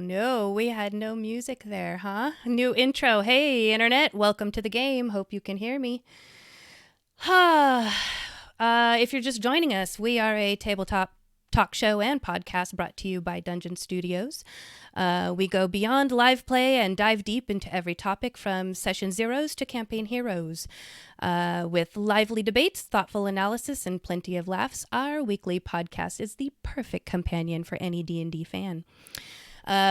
no, we had no music there, huh? New intro. Hey, internet, welcome to the game. Hope you can hear me. If you're just joining us, we are a tabletop talk show and podcast brought to you by Dungeon Studios. We go beyond live play and dive deep into every topic from session zeros to campaign heroes. With lively debates, thoughtful analysis, and plenty of laughs, our weekly podcast is the perfect companion for any D&D fan.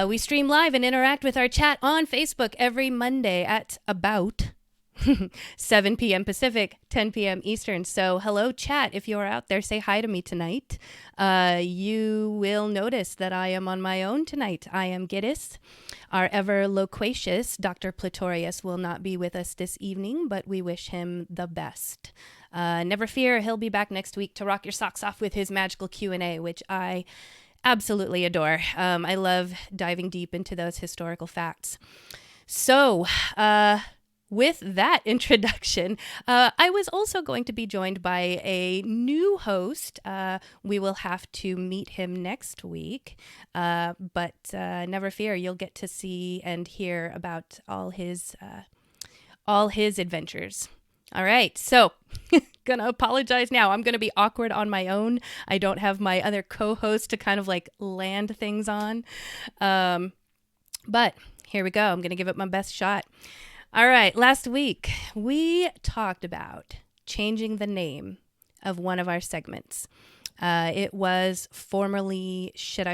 We stream live and interact with our chat on Facebook every Monday at about 7 p.m. Pacific, 10 p.m. Eastern. So hello, chat. If you're out there, say hi to me tonight. You will notice that I am on my own tonight. I am Giddis. Our ever loquacious Dr. Platorius will not be with us this evening, but we wish him the best. Never fear, he'll be back next week to rock your socks off with his magical Q&A, which I absolutely adore. I love diving deep into those historical facts. So, with that introduction, I was also going to be joined by a new host. We will have to meet him next week, but never fear, you'll get to see and hear about all his adventures. All right, so gonna apologize now. I'm gonna be awkward on my own. I don't have my other co-host to kind of like land things on, but here we go. I'm gonna give it my best shot. All right, last week we talked about changing the name of one of our segments. It was formerly Shit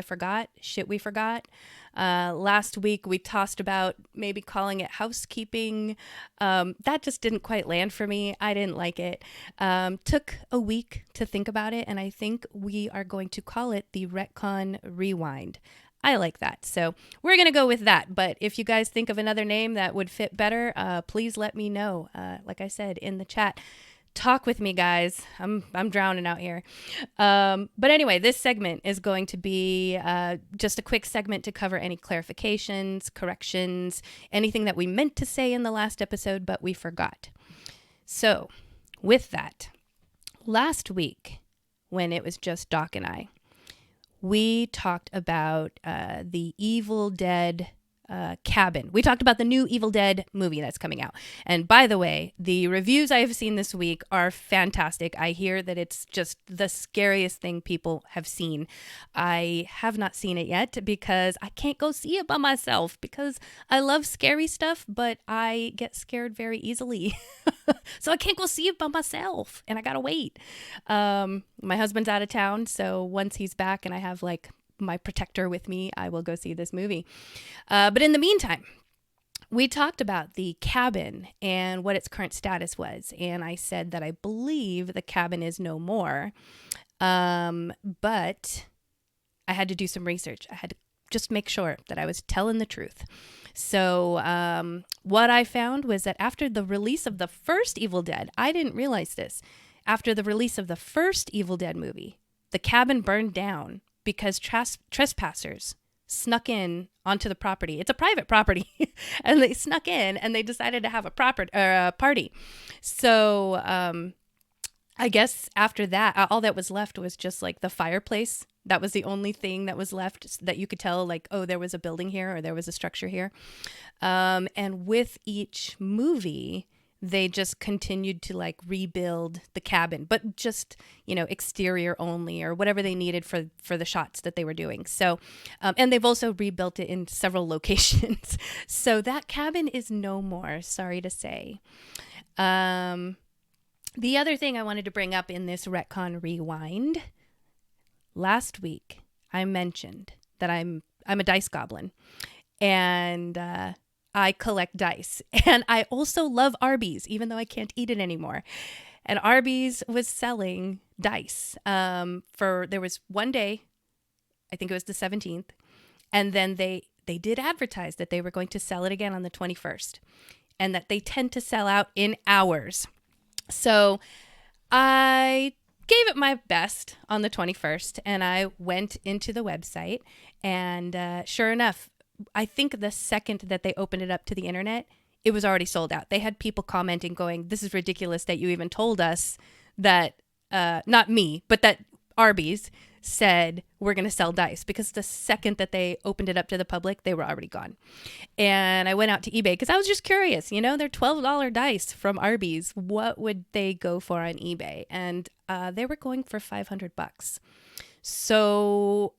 We Forgot. Last week we tossed about maybe calling it Housekeeping. That just didn't quite land for me. I didn't like it. Took a week to think about it, and I think we are going to call it the Retcon Rewind. I like that. So we're going to go with that. But if you guys think of another name that would fit better, please let me know. Like I said, in the chat. Talk with me, guys. I'm drowning out here. But anyway, this segment is going to be just a quick segment to cover any clarifications, corrections, anything that we meant to say in the last episode, but we forgot. So with that, last week, when it was just Doc and I, we talked about the Evil Dead cabin. We talked about the new Evil Dead movie that's coming out. And by the way, the reviews I have seen this week are fantastic. I hear that it's just the scariest thing people have seen. I have not seen it yet because I can't go see it by myself because I love scary stuff, but I get scared very easily. So I can't go see it by myself and I gotta wait. My husband's out of town, so once he's back and I have like my protector with me, I will go see this movie. But in the meantime, we talked about the cabin and what its current status was. And I said that I believe the cabin is no more. But I had to do some research. I had to just make sure that I was telling the truth. So what I found was that after the release of the first Evil Dead, I didn't realize this. After the release of the first Evil Dead movie, the cabin burned down because trespassers snuck in onto the property. It's a private property. And they snuck in and they decided to have a party. So I guess after that, all that was left was just like the fireplace. That was the only thing that was left that you could tell like, oh, there was a building here or there was a structure here. And with each movie, they just continued to like rebuild the cabin, but just, exterior only or whatever they needed for the shots that they were doing. So, and they've also rebuilt it in several locations. So that cabin is no more, sorry to say. The other thing I wanted to bring up in this Retcon Rewind, last week I mentioned that I'm a dice goblin and, I collect dice, and I also love Arby's, even though I can't eat it anymore. And Arby's was selling dice there was one day, I think it was the 17th, and then they did advertise that they were going to sell it again on the 21st, and that they tend to sell out in hours. So I gave it my best on the 21st, and I went into the website, and sure enough, I think the second that they opened it up to the internet, it was already sold out. They had people commenting going, this is ridiculous that you even told us that, not me, but that Arby's said, we're going to sell dice, because the second that they opened it up to the public, they were already gone. And I went out to eBay because I was just curious, they're $12 dice from Arby's. What would they go for on eBay? And they were going for $500. So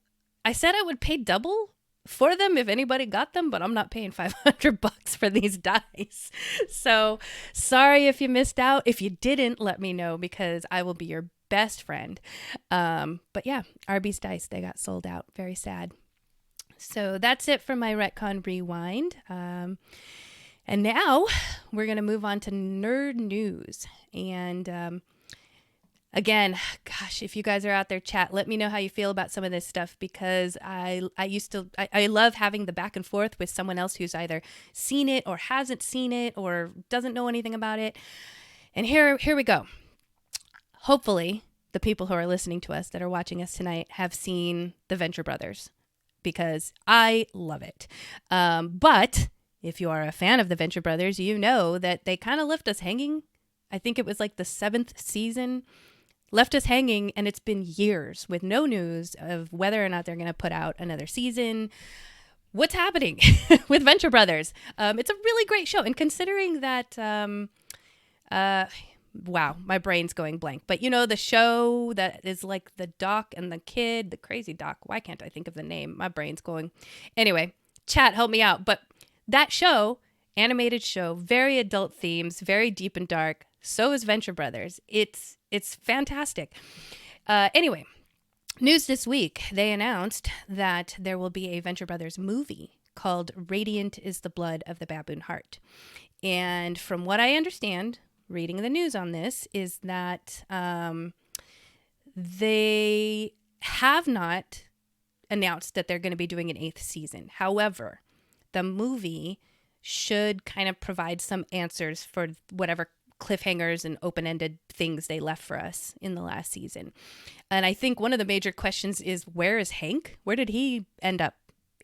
I said I would pay double for them if anybody got them, but I'm not paying $500 for these dice. So sorry if you missed out. If you didn't, let me know, because I will be your best friend. But yeah, Arby's dice, they got sold out. Very sad. So that's it for my retcon rewind. And now we're going to move on to nerd news. And again, gosh, if you guys are out there, chat, let me know how you feel about some of this stuff, because I love having the back and forth with someone else who's either seen it or hasn't seen it or doesn't know anything about it. And here we go. Hopefully, the people who are listening to us that are watching us tonight have seen the Venture Brothers, because I love it. But if you are a fan of the Venture Brothers, you know that they kind of left us hanging. I think it was like the 7th season. Left us hanging, and it's been years with no news of whether or not they're going to put out another season. What's happening with Venture Brothers? It's a really great show, and considering that, wow, my brain's going blank. But the show that is like the doc and the kid, the crazy doc. Why can't I think of the name? My brain's going. Anyway, chat, help me out. But that show, animated show, very adult themes, very deep and dark. So is Venture Brothers. It's fantastic. Anyway, news this week. They announced that there will be a Venture Brothers movie called Radiant is the Blood of the Baboon Heart. And from what I understand, reading the news on this, is that they have not announced that they're going to be doing an 8th season. However, the movie should kind of provide some answers for whatever cliffhangers and open-ended things they left for us in the last season. And I think one of the major questions is, where is Hank? Where did he end up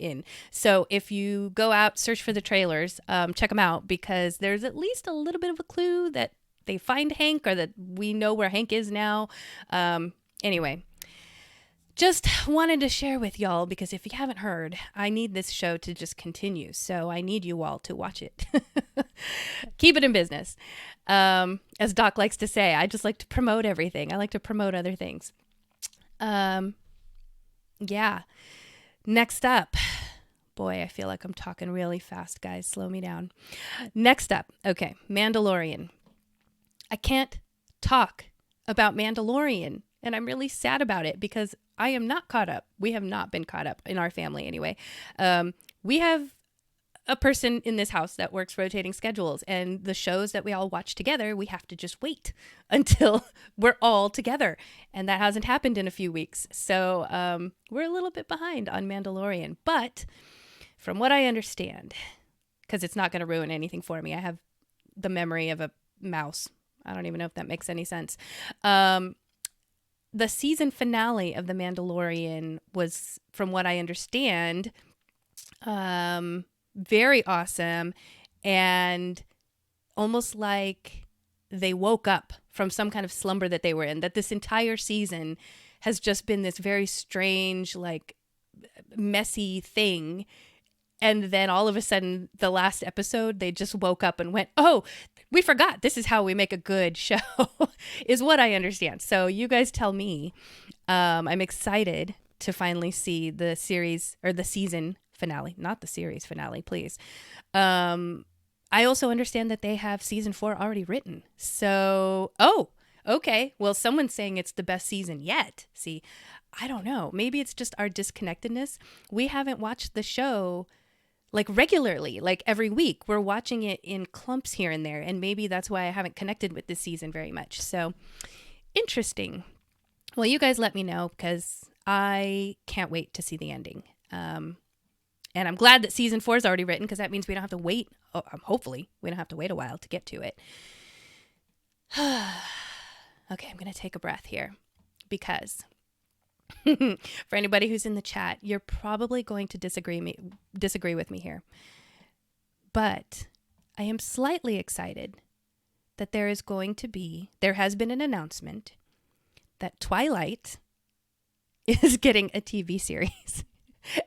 in? So if you go out, search for the trailers, check them out, because there's at least a little bit of a clue that they find Hank, or that we know where Hank is now. Anyway, just wanted to share with y'all, because if you haven't heard, I need this show to just continue. So I need you all to watch it. Keep it in business. As Doc likes to say, I just like to promote everything. I like to promote other things. Yeah. Next up. Boy, I feel like I'm talking really fast, guys. Slow me down. Next up. Okay. Mandalorian. I can't talk about Mandalorian, and I'm really sad about it, because I am not caught up. We have not been caught up in our family anyway. We have a person in this house that works rotating schedules, and the shows that we all watch together, we have to just wait until we're all together. And that hasn't happened in a few weeks. So we're a little bit behind on Mandalorian. But from what I understand, because it's not going to ruin anything for me, I have the memory of a mouse. I don't even know if that makes any sense. The season finale of The Mandalorian was, from what I understand, very awesome, and almost like they woke up from some kind of slumber that they were in, that this entire season has just been this very strange, like, messy thing. And then all of a sudden, the last episode, they just woke up and went, oh, we forgot. This is how we make a good show, is what I understand. So you guys tell me. I'm excited to finally see the series, or the season finale, not the series finale, please. I also understand that they have season 4 already written. So, oh, okay. Well, someone's saying it's the best season yet. See, I don't know. Maybe it's just our disconnectedness. We haven't watched the show like regularly, like every week. We're watching it in clumps here and there. And maybe that's why I haven't connected with this season very much. So interesting. Well, you guys let me know, because I can't wait to see the ending. And I'm glad that season 4 is already written, because that means we don't have to wait. Hopefully we don't have to wait a while to get to it. Okay, I'm going to take a breath here, because for anybody who's in the chat, you're probably going to disagree with me here. But I am slightly excited that there has been an announcement that Twilight is getting a TV series.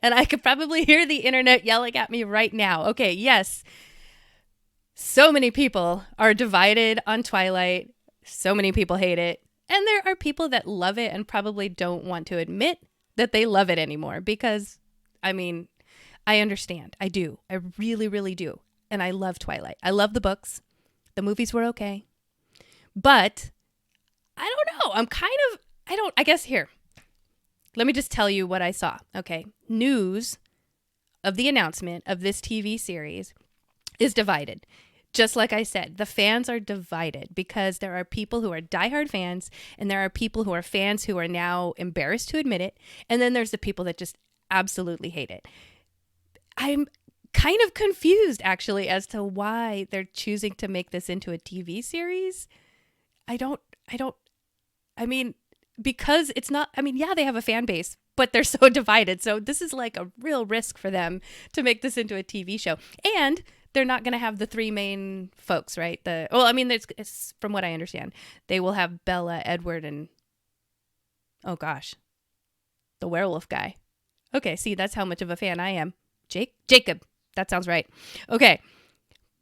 And I could probably hear the internet yelling at me right now. Okay, yes. So many people are divided on Twilight. So many people hate it. And there are people that love it and probably don't want to admit that they love it anymore because, I mean, I understand. I do. I really, really do. And I love Twilight. I love the books. The movies were okay. But I don't know. I guess here. Let me just tell you what I saw. Okay. News of the announcement of this TV series is divided. Just like I said, the fans are divided because there are people who are diehard fans and there are people who are fans who are now embarrassed to admit it. And then there's the people that just absolutely hate it. I'm kind of confused actually as to why they're choosing to make this into a TV series. Because it's not, yeah, they have a fan base, but they're so divided. So this is like a real risk for them to make this into a TV show. And they're not going to have the three main folks, right? It's, from what I understand, they will have Bella, Edward, and, oh gosh, the werewolf guy. Okay, see, that's how much of a fan I am. Jacob. That sounds right. Okay.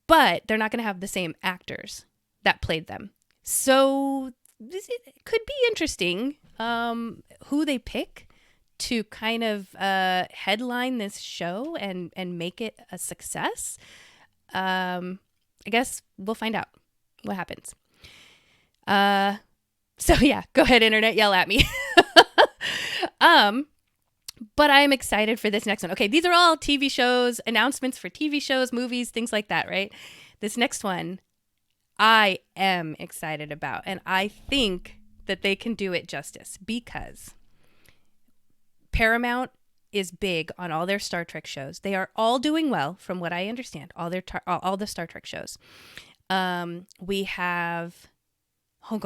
But they're not going to have the same actors that played them. So it could be interesting who they pick to kind of headline this show and make it a success. I guess we'll find out what happens. So yeah, go ahead, internet, yell at me. But I am excited for this next one. Okay, these are all TV shows, announcements for TV shows, movies, things like that, right? This next one, I am excited about. And I think that they can do it justice because Paramount is big on all their Star Trek shows. They are all doing well, from what I understand, all the Star Trek shows. We have, oh,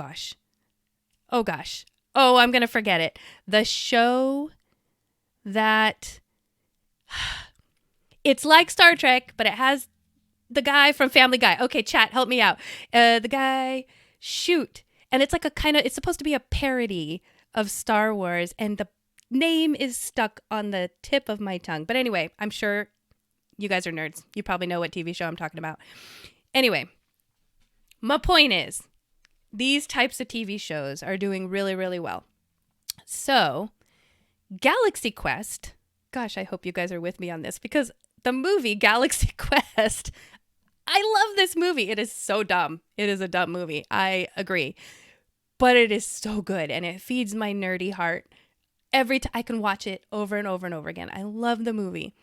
I'm going to forget it. The show that it's like Star Trek, but it has the guy from Family Guy. Okay, chat, help me out. The guy, shoot. And it's like it's supposed to be a parody of Star Wars, and the name is stuck on the tip of my tongue. But anyway, I'm sure you guys are nerds. You probably know what TV show I'm talking about. Anyway, my point is, these types of TV shows are doing really, really well. So, Galaxy Quest, gosh, I hope you guys are with me on this because the movie Galaxy Quest, I love this movie. It is so dumb. It is a dumb movie. I agree. But it is so good and it feeds my nerdy heart. Every time I can watch it over and over and over again. I love the movie.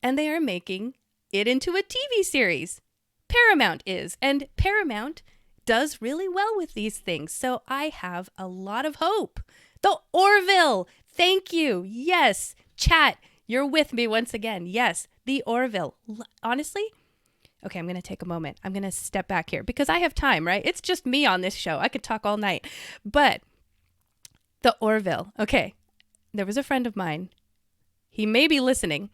And they are making it into a TV series. Paramount is. And Paramount does really well with these things. So I have a lot of hope. The Orville. Thank you. Yes. Chat, you're with me once again. Yes. The Orville. Honestly, okay, I'm going to take a moment. I'm going to step back here because I have time, right? It's just me on this show. I could talk all night. But the Orville. Okay. There was a friend of mine. He may be listening,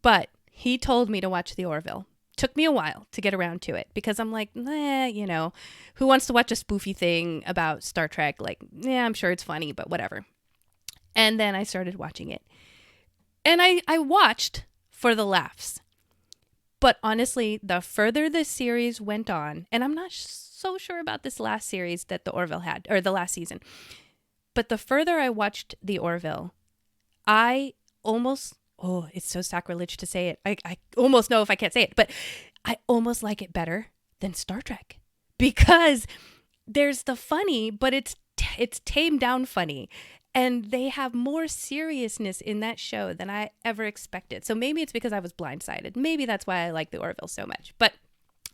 but he told me to watch the Orville. Took me a while to get around to it because I'm like, who wants to watch a spoofy thing about Star Trek? Like, I'm sure it's funny, but whatever. And then I started watching it. And I watched for the laughs. But honestly, the further the series went on, and I'm not so sure about this last series that the Orville had, or the last season, but the further I watched the Orville, I almost, it's so sacrilege to say it. I almost know if I can't say it, but I almost like it better than Star Trek because there's the funny, but it's tamed down funny. And they have more seriousness in that show than I ever expected. So maybe it's because I was blindsided. Maybe that's why I like the Orville so much.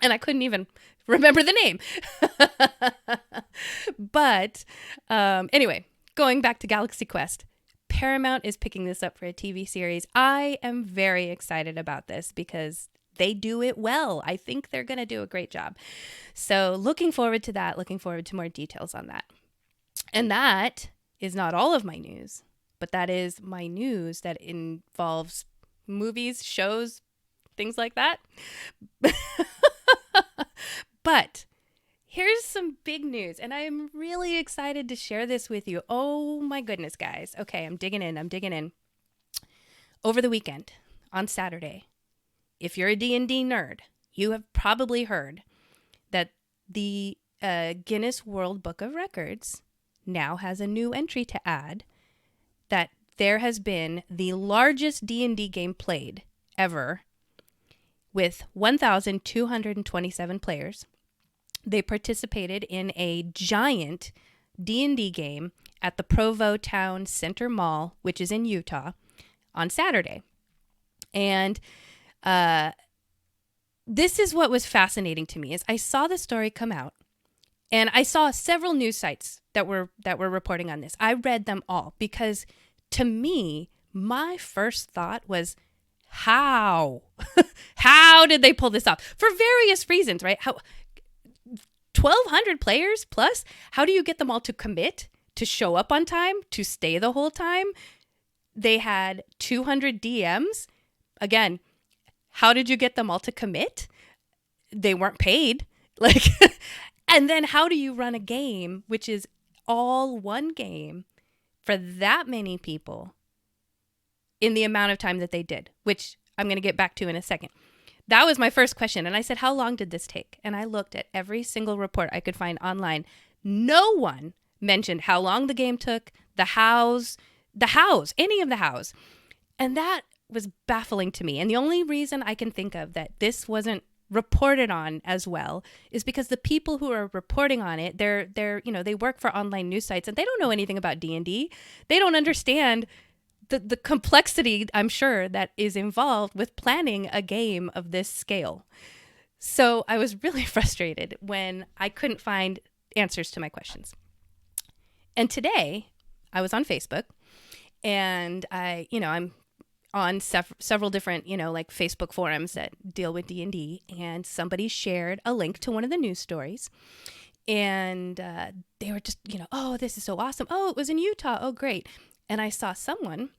And I couldn't even remember the name. But anyway, going back to Galaxy Quest, Paramount is picking this up for a TV series. I am very excited about this because they do it well. I think they're going to do a great job. So looking forward to that. Looking forward to more details on that. And that is not all of my news, but that is my news that involves movies, shows, things like that. But here's some big news, and I am really excited to share this with you. Oh my goodness, guys. Okay, I'm digging in. Over the weekend, on Saturday, if you're a D&D nerd, you have probably heard that the Guinness World Book of Records now has a new entry to add, that there has been the largest D&D game played ever with 1,227 players. They participated in a giant D&D game at the Provo Town Center Mall, which is in Utah, on Saturday. And this is what was fascinating to me, is I saw the story come out, and I saw several news sites that were reporting on this. I read them all because, to me, my first thought was, how? How did they pull this off? For various reasons, right? How 1,200 players plus? How do you get them all to commit, to show up on time, to stay the whole time? They had 200 DMs. Again, how did you get them all to commit? They weren't paid. Like, and then how do you run a game, which is all one game, for that many people in the amount of time that they did, which I'm going to get back to in a second. That was my first question. And I said, how long did this take? And I looked at every single report I could find online. No one mentioned how long the game took, any of the hows. And that was baffling to me. And the only reason I can think of that this wasn't reported on as well is because the people who are reporting on it, they work for online news sites, and they don't know anything about D&D. They don't understand the complexity, I'm sure, that is involved with planning a game of this scale. So I was really frustrated when I couldn't find answers to my questions. And today I was on Facebook, and I'm on several different, like Facebook forums that deal with D&D, and somebody shared a link to one of the news stories. And they were just, oh, this is so awesome. Oh, it was in Utah. Oh, great. And I saw someone,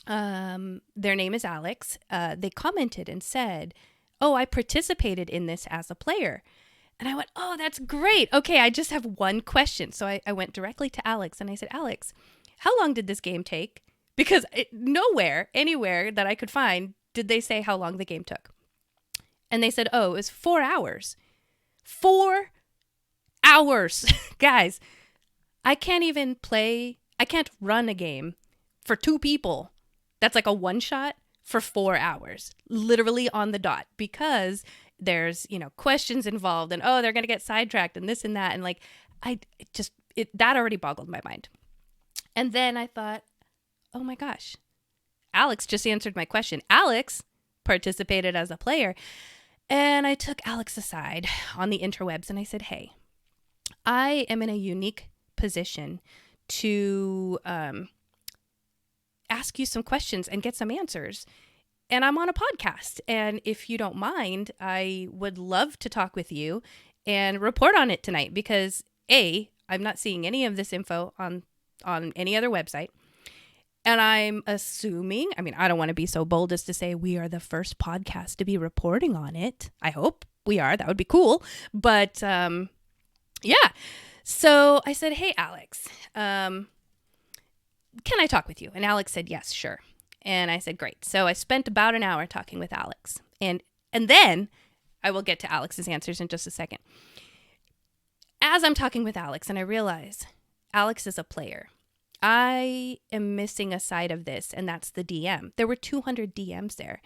their name is Alex. They commented and said, oh, I participated in this as a player. And I went, oh, that's great. Okay, I just have one question. So I went directly to Alex, and I said, Alex, how long did this game take? Because nowhere, anywhere that I could find, did they say how long the game took. And they said, oh, it was 4 hours. 4 hours. Guys, I can't run a game for 2 people. That's like a one shot for 4 hours, literally on the dot, because there's, questions involved, and, oh, they're going to get sidetracked and this and that. And like, that already boggled my mind. And then I thought, oh my gosh, Alex just answered my question. Alex participated as a player. And I took Alex aside on the interwebs, and I said, hey, I am in a unique position to ask you some questions and get some answers. And I'm on a podcast. And if you don't mind, I would love to talk with you and report on it tonight, because A, I'm not seeing any of this info on any other website. And I'm assuming, I don't want to be so bold as to say we are the first podcast to be reporting on it. I hope we are. That would be cool. But yeah. So I said, hey, Alex, can I talk with you? And Alex said, yes, sure. And I said, great. So I spent about an hour talking with Alex. And then I will get to Alex's answers in just a second. As I'm talking with Alex, and I realize Alex is a player, I am missing a side of this, and that's the DM. There were 200 DMs there.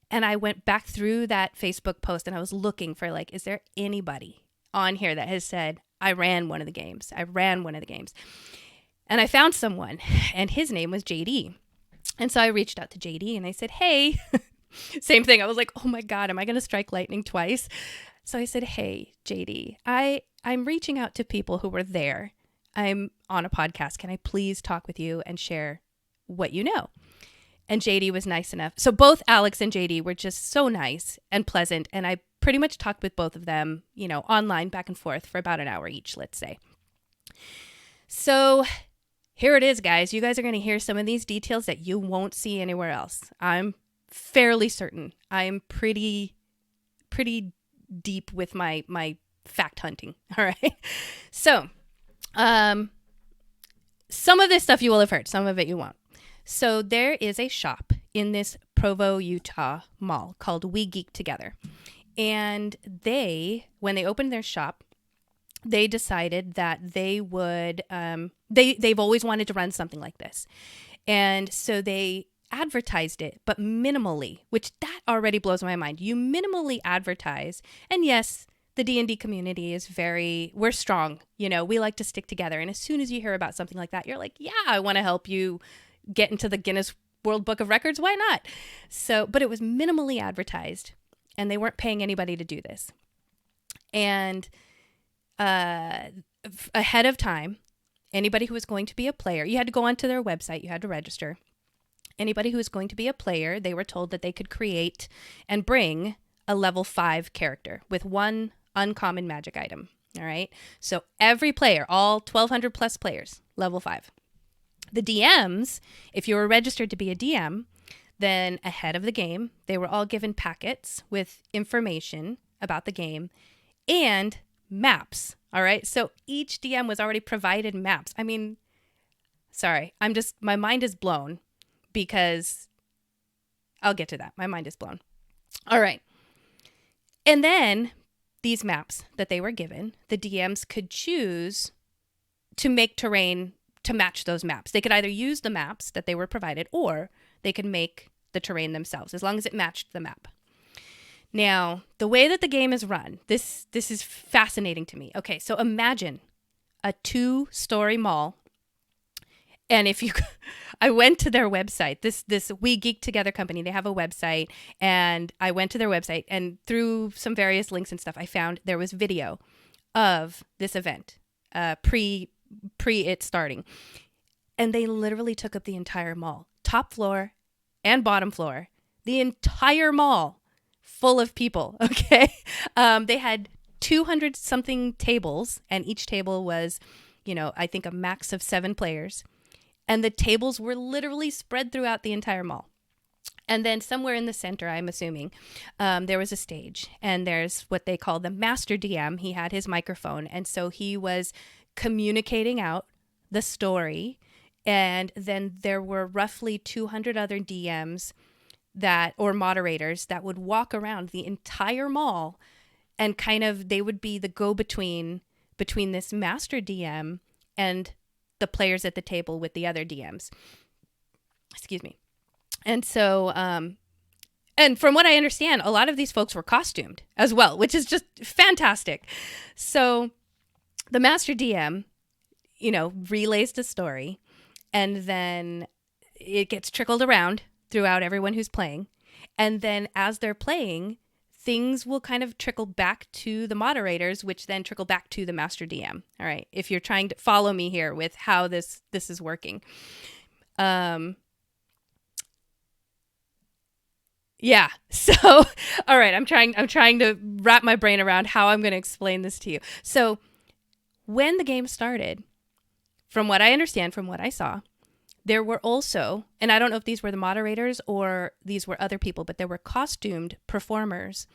And I went back through that Facebook post, and I was looking for, like, is there anybody on here that has said, I ran one of the games. And I found someone, and his name was JD. And so I reached out to JD, and I said, hey, same thing. I was like, oh my God, am I going to strike lightning twice? So I said, hey, JD, I'm reaching out to people who were there. I'm on a podcast. Can I please talk with you and share what you know? And JD was nice enough. So both Alex and JD were just so nice and pleasant. And I pretty much talked with both of them, online back and forth for about an hour each, let's say. So here it is, guys. You guys are going to hear some of these details that you won't see anywhere else. I'm fairly certain. I'm pretty deep with my fact hunting. All right. So, some of this stuff you will have heard, some of it you won't. So there is a shop in this Provo, Utah mall called We Geek Together. And when they opened their shop, they decided that they would, they've always wanted to run something like this. And so they advertised it, but minimally, which that already blows my mind. You minimally advertise. And yes, the D&D community is we're strong. We like to stick together. And as soon as you hear about something like that, you're like, yeah, I want to help you get into the Guinness World Book of Records. Why not? So, but it was minimally advertised and they weren't paying anybody to do this. And ahead of time, anybody who was going to be a player, you had to go onto their website, you had to register. Anybody who was going to be a player, they were told that they could create and bring a level 5 character with one uncommon magic item. All right. So every player, all 1,200 plus players, level 5. The DMs, if you were registered to be a DM, then ahead of the game, they were all given packets with information about the game and maps. All right. So each DM was already provided maps. I mean, sorry, my mind is blown because I'll get to that. My mind is blown. All right. And then these maps that they were given, the DMs could choose to make terrain to match those maps. They could either use the maps that they were provided or they could make the terrain themselves as long as it matched the map. Now, the way that the game is run, this is fascinating to me. Okay, so imagine a 2-story mall. And I went to their website, this We Geek Together company, they have a website, and I went to their website, and through some various links and stuff, I found there was video of this event, pre it starting. And they literally took up the entire mall, top floor and bottom floor, the entire mall full of people. Okay. They had 200 something tables, and each table was, I think a max of 7 players. And the tables were literally spread throughout the entire mall. And then somewhere in the center, I'm assuming, there was a stage. And there's what they call the master DM. He had his microphone. And so he was communicating out the story. And then there were roughly 200 other DMs or moderators that would walk around the entire mall. And they would be the go-between between this master DM and the players at the table with the other DMs. Excuse me. And so, and from what I understand, a lot of these folks were costumed as well, which is just fantastic. So the master DM, relays the story, and then it gets trickled around throughout everyone who's playing. And then as they're playing, things will kind of trickle back to the moderators, which then trickle back to the master DM. All right. If you're trying to follow me here with how this is working. Yeah. So, all right. I'm trying to wrap my brain around how I'm going to explain this to you. So when the game started, from what I understand, from what I saw, there were also, and I don't know if these were the moderators or these were other people, but there were costumed performers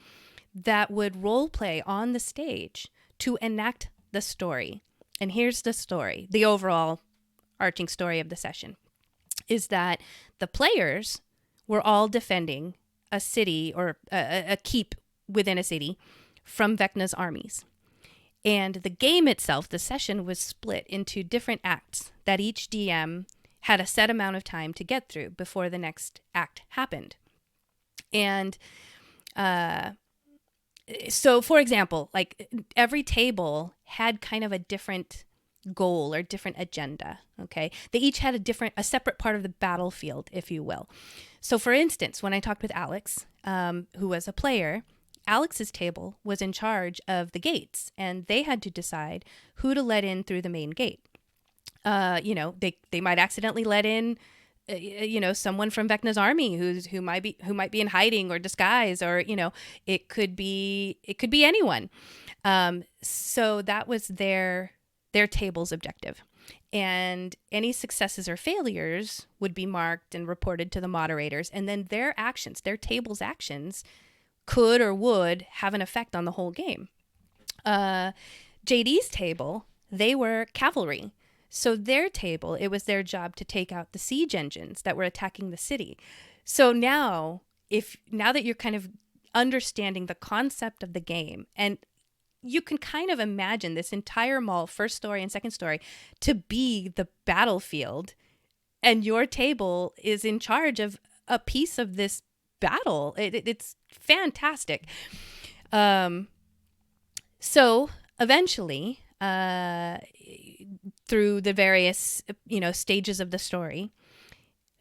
that would role play on the stage to enact the story. And here's the story. The overall arching story of the session is that the players were all defending a city or a keep within a city from Vecna's armies. And the game itself, the session, was split into different acts that each DM had a set amount of time to get through before the next act happened. And so, for example, like every table had kind of a different goal or different agenda, okay? They each had a separate part of the battlefield, if you will. So, for instance, when I talked with Alex, who was a player, Alex's table was in charge of the gates, and they had to decide who to let in through the main gate. They might accidentally let in, someone from Vecna's army who might be in hiding or disguise, or it could be anyone. So that was their table's objective, and any successes or failures would be marked and reported to the moderators, and then their table's actions, could or would have an effect on the whole game. Uh, JD's table, they were cavalry. So their table, it was their job to take out the siege engines that were attacking the city. So now that you're kind of understanding the concept of the game, and you can kind of imagine this entire mall, first story and second story, to be the battlefield, and your table is in charge of a piece of this battle. It's fantastic. So eventually, through the various stages of the story,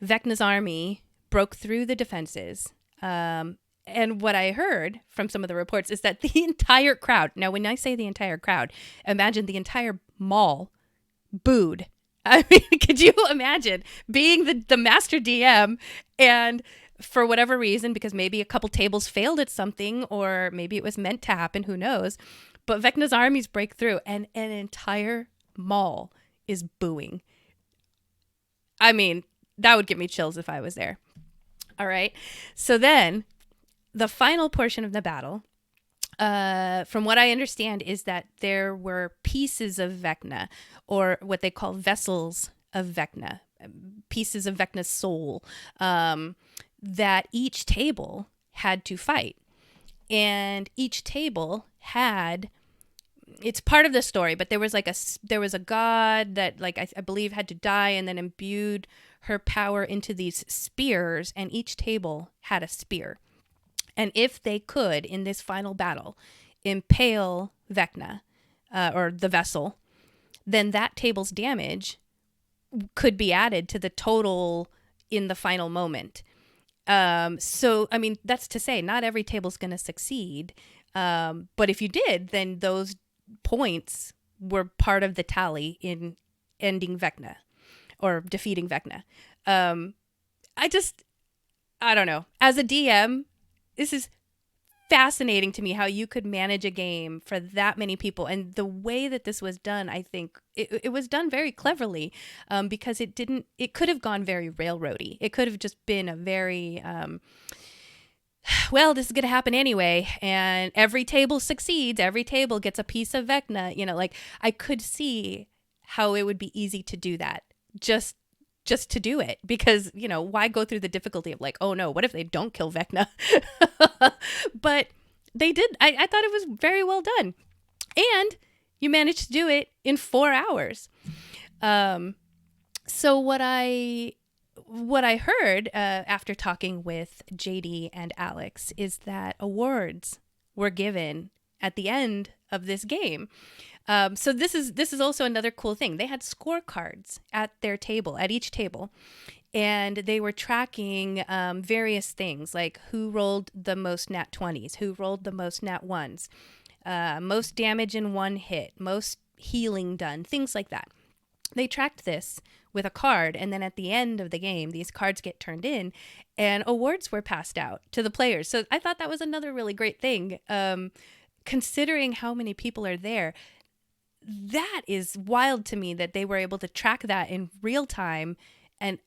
Vecna's army broke through the defenses. And what I heard from some of the reports is that the entire crowd, now when I say the entire crowd, imagine the entire mall booed. I mean, could you imagine being the master DM and for whatever reason, because maybe a couple tables failed at something or maybe it was meant to happen, who knows, but Vecna's armies break through and an entire mall is booing. I mean, that would give me chills if I was there. All right. So then the final portion of the battle, from what I understand, is that there were pieces of Vecna, or what they call vessels of Vecna, pieces of Vecna's soul, that each table had to fight. And each table had, it's part of the story, but there was a god that I believe had to die and then imbued her power into these spears, and each table had a spear. And if they could, in this final battle, impale Vecna, or the vessel, then that table's damage could be added to the total in the final moment. So, I mean, that's to say, not every table's going to succeed. But if you did, then those points were part of the tally in ending Vecna or defeating Vecna. I don't know. As a DM, this is fascinating to me how you could manage a game for that many people. And the way that this was done, I think it was done very cleverly, because it could have gone very railroady. It could have just been a very, well, this is going to happen anyway. And every table succeeds. Every table gets a piece of Vecna. I could see how it would be easy to do that. Just to do it, because why go through the difficulty of oh no, what if they don't kill Vecna? But they did. I thought it was very well done, and you managed to do it in 4 hours. So what I heard after talking with JD and Alex is that awards were given at the end of this game. So this is also another cool thing. They had scorecards at each table, and they were tracking various things like who rolled the most nat 20s, who rolled the most nat 1s, most damage in one hit, most healing done, things like that. They tracked this with a card, and then at the end of the game, these cards get turned in, and awards were passed out to the players. So I thought that was another really great thing, considering how many people are there. That is wild to me that they were able to track that in real time and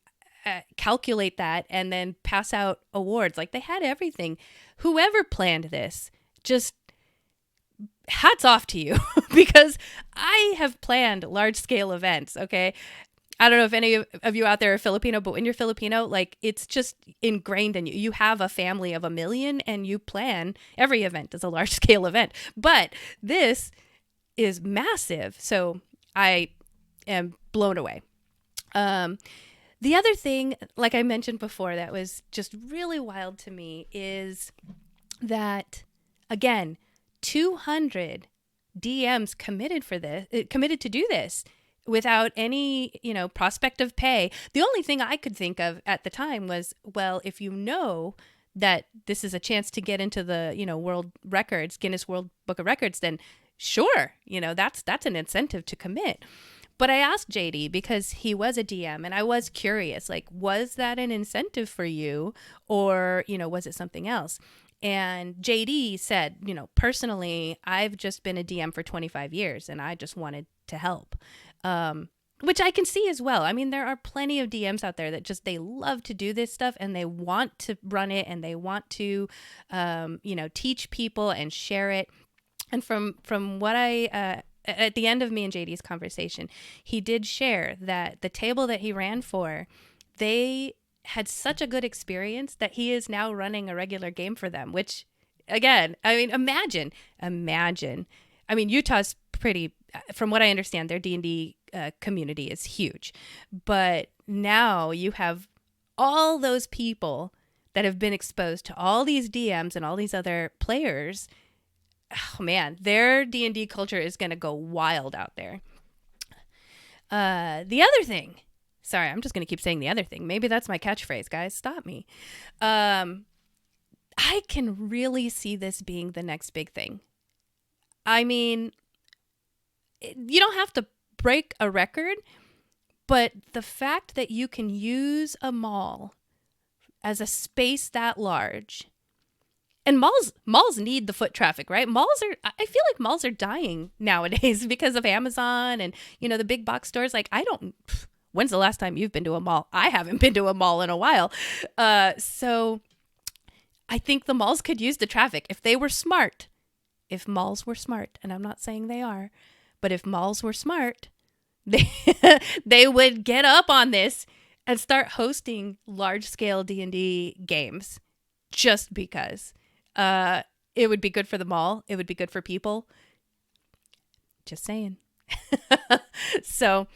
calculate that and then pass out awards. They had everything. Whoever planned this, just hats off to you, because I have planned large scale events. Okay. I don't know if any of you out there are Filipino, but when you're Filipino, it's just ingrained in you. You have a family of 1 million and you plan every event as a large scale event. But this is massive. So I am blown away. The other thing, like I mentioned before, that was just really wild to me is that, again, 200 DMs committed to do this without any, prospect of pay. The only thing I could think of at the time was, well, if you know that this is a chance to get into the, world records, Guinness World Book of Records, then sure, that's an incentive to commit. But I asked JD because he was a DM and I was curious, was that an incentive for you, or, was it something else? And JD said, personally, I've just been a DM for 25 years and I just wanted to help. Which I can see as well. I mean, there are plenty of DMs out there that they love to do this stuff and they want to run it and they want to, teach people and share it. And from what I at the end of me and JD's conversation, he did share that the table that he ran for, they had such a good experience that he is now running a regular game for them, which again, I mean, imagine. I mean, Utah's pretty, from what I understand, their D&D community is huge. But now you have all those people that have been exposed to all these DMs and all these other players. Oh man, their D&D culture is going to go wild out there. The other thing, sorry, I'm just going to keep saying the other thing. Maybe that's my catchphrase, guys. Stop me. I can really see this being the next big thing. I mean, you don't have to break a record, but the fact that you can use a mall as a space that large, and malls need the foot traffic, right? I feel like malls are dying nowadays because of Amazon and, the big box stores. Like, when's the last time you've been to a mall? I haven't been to a mall in a while. So I think the malls could use the traffic if they were smart. If malls were smart, and I'm not saying they are, but if malls were smart, they would get up on this and start hosting large-scale D&D games just because. It would be good for the mall. It would be good for people. Just saying. So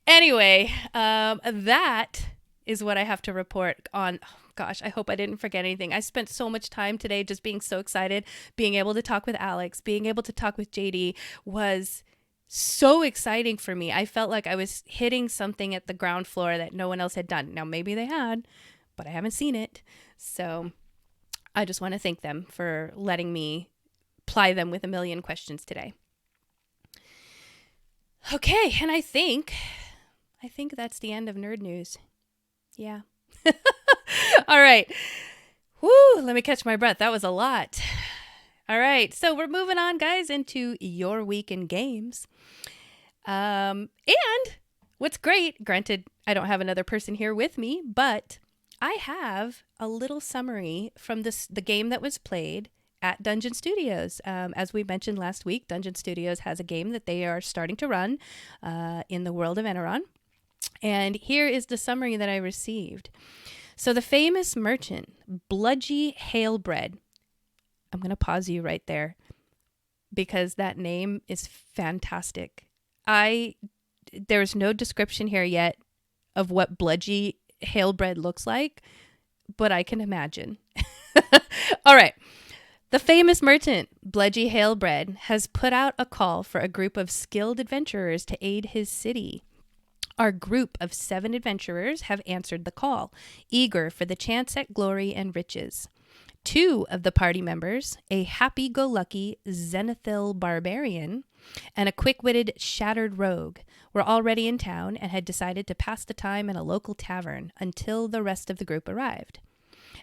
anyway, that is what I have to report on. Oh, gosh, I hope I didn't forget anything. I spent so much time today just being so excited. Being able to talk with Alex, being able to talk with JD was so exciting for me. I felt like I was hitting something at the ground floor that no one else had done. Now, maybe they had, but I haven't seen it. So I just want to thank them for letting me ply them with a million questions today. Okay, and I think that's the end of nerd news. Yeah. All right. Woo, let me catch my breath. That was a lot. All right, so we're moving on, guys, into your week in games. And what's great, granted, I don't have another person here with me, but I have a little summary from the game that was played at Dungeon Studios. As we mentioned last week, Dungeon Studios has a game that they are starting to run in the world of Eberron. And here is the summary that I received. So the famous merchant, Bludgy Halebread. I'm going to pause you right there because that name is fantastic. There's no description here yet of what Bludgy Halebread looks like, but I can imagine. All right. The famous merchant, Bludgy Halebread, has put out a call for a group of skilled adventurers to aid his city. Our group of 7 adventurers have answered the call, eager for the chance at glory and riches. 2 of the party members, a happy-go-lucky Zenithil barbarian and a quick-witted shattered rogue, were already in town and had decided to pass the time in a local tavern until the rest of the group arrived.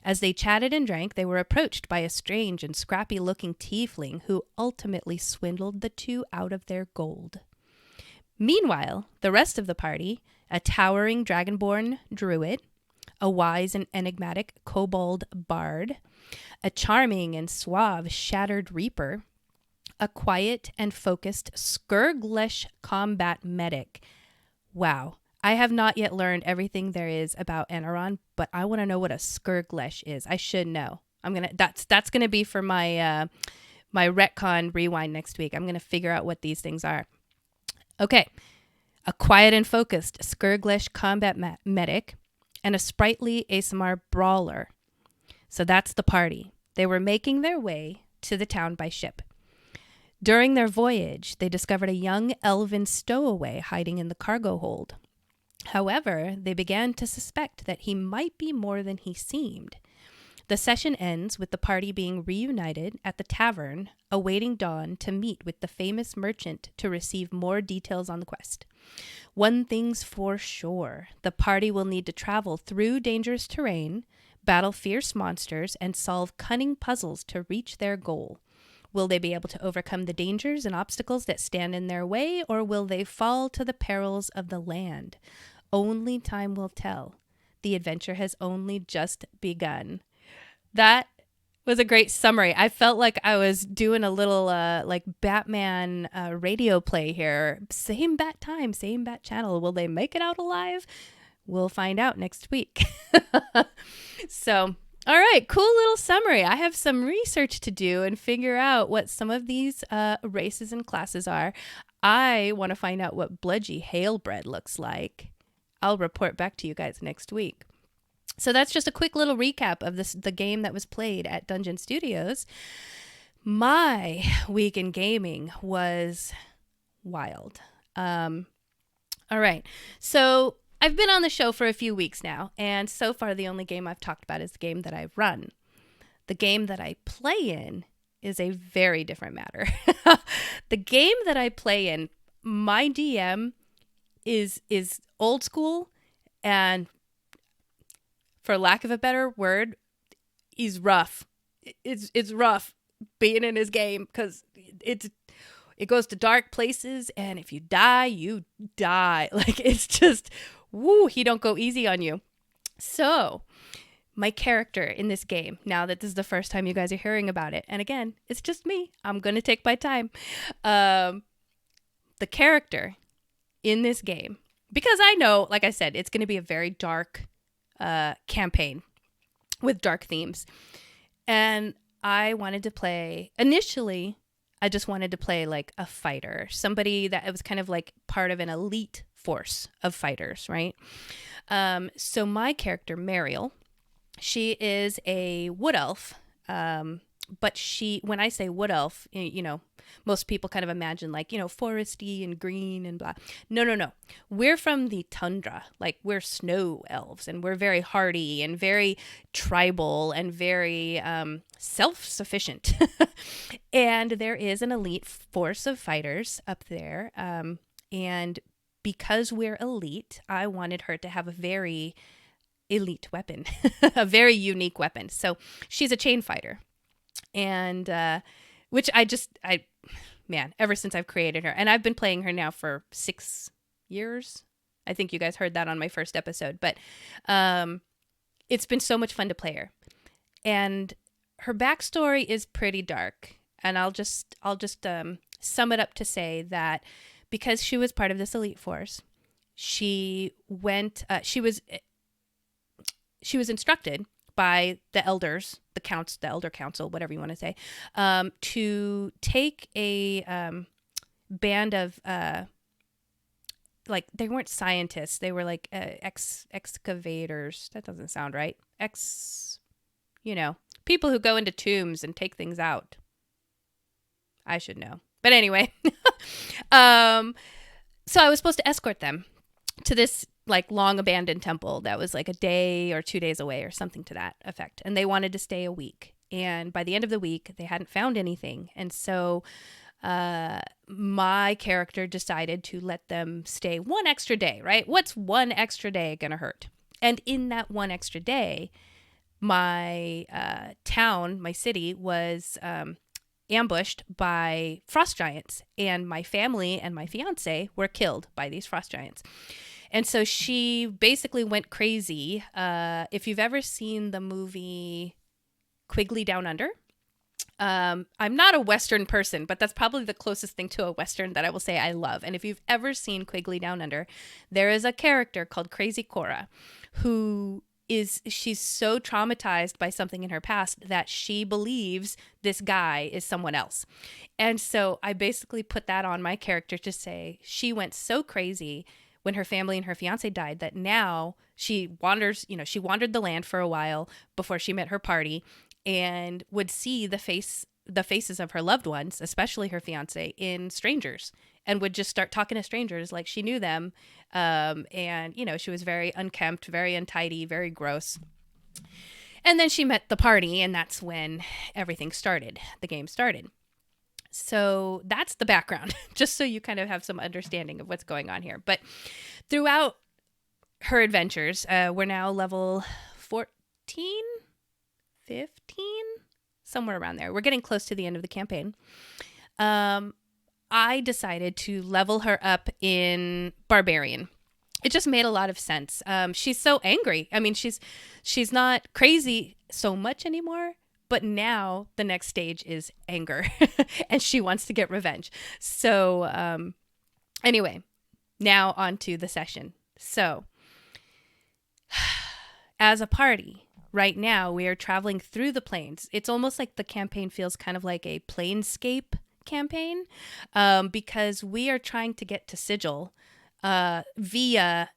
As they chatted and drank, they were approached by a strange and scrappy-looking tiefling who ultimately swindled the 2 out of their gold. Meanwhile, the rest of the party, a towering dragonborn druid, a wise and enigmatic kobold bard, a charming and suave shattered reaper, a quiet and focused Skurglesh combat medic. Wow, I have not yet learned everything there is about Eberron, but I want to know what a Skurglesh is. I should know. That's gonna be for my my retcon rewind next week. I'm gonna figure out what these things are. Okay, a quiet and focused Skurglesh combat medic, and a sprightly Aasimar brawler. So that's the party. They were making their way to the town by ship. During their voyage, they discovered a young elven stowaway hiding in the cargo hold. However, they began to suspect that he might be more than he seemed. The session ends with the party being reunited at the tavern, awaiting dawn to meet with the famous merchant to receive more details on the quest. One thing's for sure, the party will need to travel through dangerous terrain, battle fierce monsters, and solve cunning puzzles to reach their goal. Will they be able to overcome the dangers and obstacles that stand in their way, or will they fall to the perils of the land? Only time will tell. The adventure has only just begun. That was a great summary. I felt like I was doing a little like Batman radio play here. Same bat time, same bat channel. Will they make it out alive? We'll find out next week. So, all right, cool little summary. I have some research to do and figure out what some of these races and classes are. I want to find out what Bludgy Halebred looks like. I'll report back to you guys next week. So that's just a quick little recap of the game that was played at Dungeon Studios. My week in gaming was wild. All right, so I've been on the show for a few weeks now, and so far the only game I've talked about is the game that I run. The game that I play in is a very different matter. The game that I play in, my DM is old school, and for lack of a better word, he's rough. It's rough being in his game because it goes to dark places, and if you die, you die. Like, it's just, woo, he don't go easy on you. So my character in this game, now that this is the first time you guys are hearing about it, and again, it's just me. I'm going to take my time. The character in this game, because I know, like I said, it's going to be a very dark campaign with dark themes. And I wanted to play, initially, I just wanted to play like a fighter, somebody that was kind of like part of an elite force of fighters, right? So my character, Mariel, she is a wood elf, but when I say wood elf, most people kind of imagine like, foresty and green and blah. No. We're from the tundra. Like, we're snow elves, and we're very hardy and very tribal and very self-sufficient. And there is an elite force of fighters up there. And because we're elite, I wanted her to have a very elite weapon, a very unique weapon. So she's a chain fighter. And which ever since I've created her, and I've been playing her now for 6 years. I think you guys heard that on my first episode, but it's been so much fun to play her. And her backstory is pretty dark, and I'll just sum it up to say that because she was part of this elite force, she was instructed by the elders, the elder council, whatever you want to say, to take a band of like, they weren't scientists, they were like excavators. That doesn't sound right. People who go into tombs and take things out. I should know, but anyway. So I was supposed to escort them to this like long abandoned temple that was like a day or 2 days away or something to that effect. And they wanted to stay a week. And by the end of the week, they hadn't found anything. And so my character decided to let them stay one extra day, right? What's one extra day gonna hurt? And in that one extra day, my town, my city was ambushed by frost giants. And my family and my fiance were killed by these frost giants. And so she basically went crazy. If you've ever seen the movie Quigley Down Under, I'm not a Western person, but that's probably the closest thing to a Western that I will say I love. And if you've ever seen Quigley Down Under, there is a character called Crazy Cora she's so traumatized by something in her past that she believes this guy is someone else. And so I basically put that on my character to say she went so crazy when her family and her fiance died that now she wandered the land for a while before she met her party, and would see the faces of her loved ones, especially her fiance, in strangers, and would just start talking to strangers like she knew them. And she was very unkempt, very untidy, very gross. And then she met the party, and that's when everything started. The game started. So that's the background, just so you kind of have some understanding of what's going on here. But throughout her adventures, we're now level 14, 15, somewhere around there. We're getting close to the end of the campaign. I decided to level her up in Barbarian. It just made a lot of sense. She's so angry. I mean, she's not crazy so much anymore, But now the next stage is anger and she wants to get revenge. So anyway, now on to the session. So as a party, right now we are traveling through the plains. It's almost like the campaign feels kind of like a planescape campaign, because we are trying to get to Sigil via,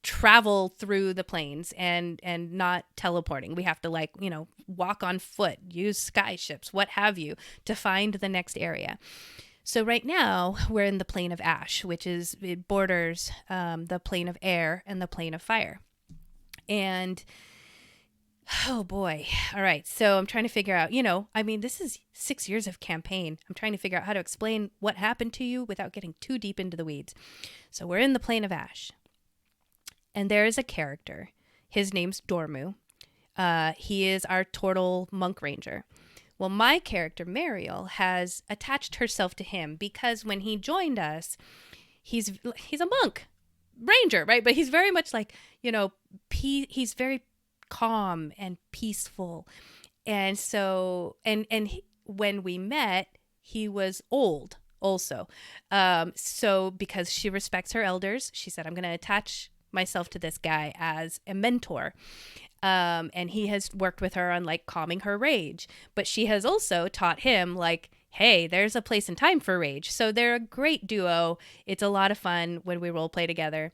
travel through the plains and not teleporting. We have to walk on foot, use sky ships, what have you, to find the next area. So right now we're in the plane of ash, which it borders the plane of air and the plane of fire. And oh boy. All right. So I'm trying to figure out, this is 6 years of campaign. I'm trying to figure out how to explain what happened to you without getting too deep into the weeds. So we're in the plane of ash. And there is a character. His name's Dormu. He is our turtle monk ranger. Well, my character, Mariel, has attached herself to him because when he joined us, he's a monk ranger, right? But he's very much like, he's very calm and peaceful. And so, when we met, he was old also. So because she respects her elders, she said, I'm going to attach myself to this guy as a mentor. And he has worked with her on calming her rage, but she has also taught him hey, there's a place and time for rage. So they're a great duo. It's a lot of fun when we role play together.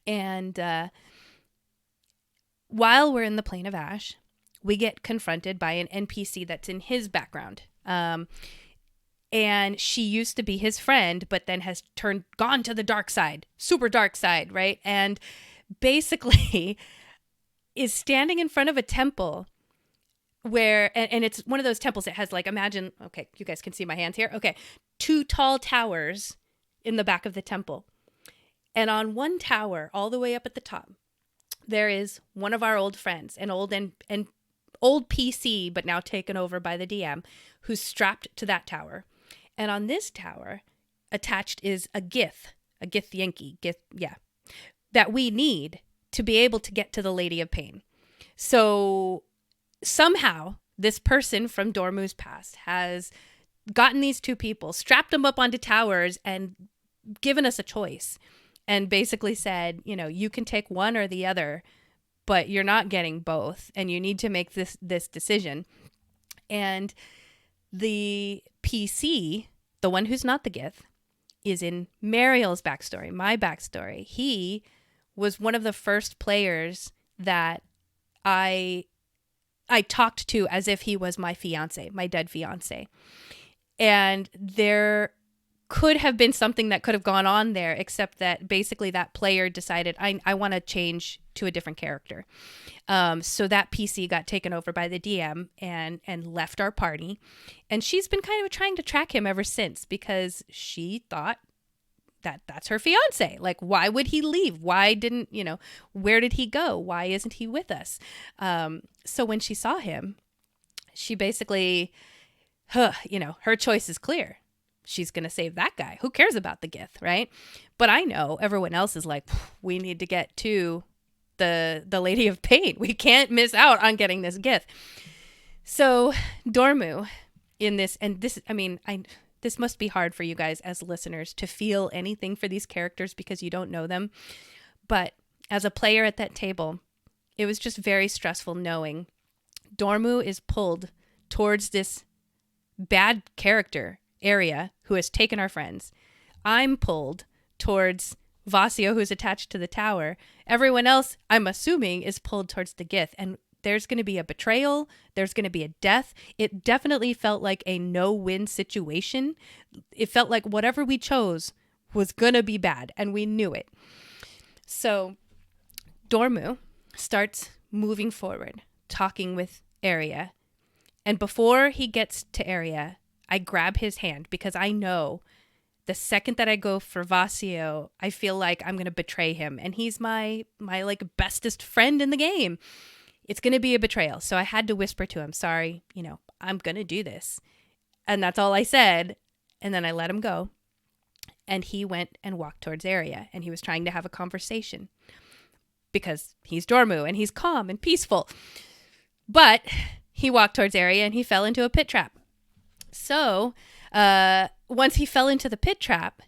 And while we're in the plane of ash, we get confronted by an NPC that's in his background. And she used to be his friend, but then has gone to the dark side, super dark side, right? And basically is standing in front of a temple where, and it's one of those temples that has imagine, okay, you guys can see my hands here. Okay. 2 tall towers in the back of the temple. And on one tower, all the way up at the top, there is one of our old friends, an old PC, but now taken over by the DM, who's strapped to that tower. And on this tower, attached is a Gith Yankee, that we need to be able to get to the Lady of Pain. So somehow this person from Dormu's past has gotten these 2 people, strapped them up onto towers and given us a choice and basically said, you can take one or the other, but you're not getting both. And you need to make this decision. And the PC, the one who's not the Gith, is in Mariel's backstory, my backstory. He was one of the first players that I talked to as if he was my fiance, my dead fiance. And there could have been something that could have gone on there, except that basically that player decided, I want to change to a different character. So that PC got taken over by the DM and left our party. And she's been kind of trying to track him ever since because she thought that's her fiance. Why would he leave? Why didn't, where did he go? Why isn't he with us? So when she saw him, she basically, her choice is clear. She's going to save that guy. Who cares about the Gith, right? But I know everyone else is we need to get to the Lady of Pain. We can't miss out on getting this Gith. So Dormu in this, and this, this must be hard for you guys as listeners to feel anything for these characters because you don't know them. But as a player at that table, it was just very stressful knowing Dormu is pulled towards this bad character area who has taken our friends. I'm pulled towards Vasio, who's attached to the tower. Everyone else, I'm assuming, is pulled towards the Gith. And there's going to be a betrayal. There's going to be a death. It definitely felt like a no-win situation. It felt like whatever we chose was going to be bad, and we knew it. So Dormu starts moving forward, talking with Arya. And before he gets to Arya, I grab his hand because I know the second that I go for Vasio, I feel like I'm going to betray him. And he's my bestest friend in the game. It's going to be a betrayal. So I had to whisper to him, sorry, I'm going to do this. And that's all I said. And then I let him go. And he went and walked towards Arya. And he was trying to have a conversation because he's Dormu and he's calm and peaceful. But he walked towards Arya and he fell into a pit trap. So once he fell into the pit trap,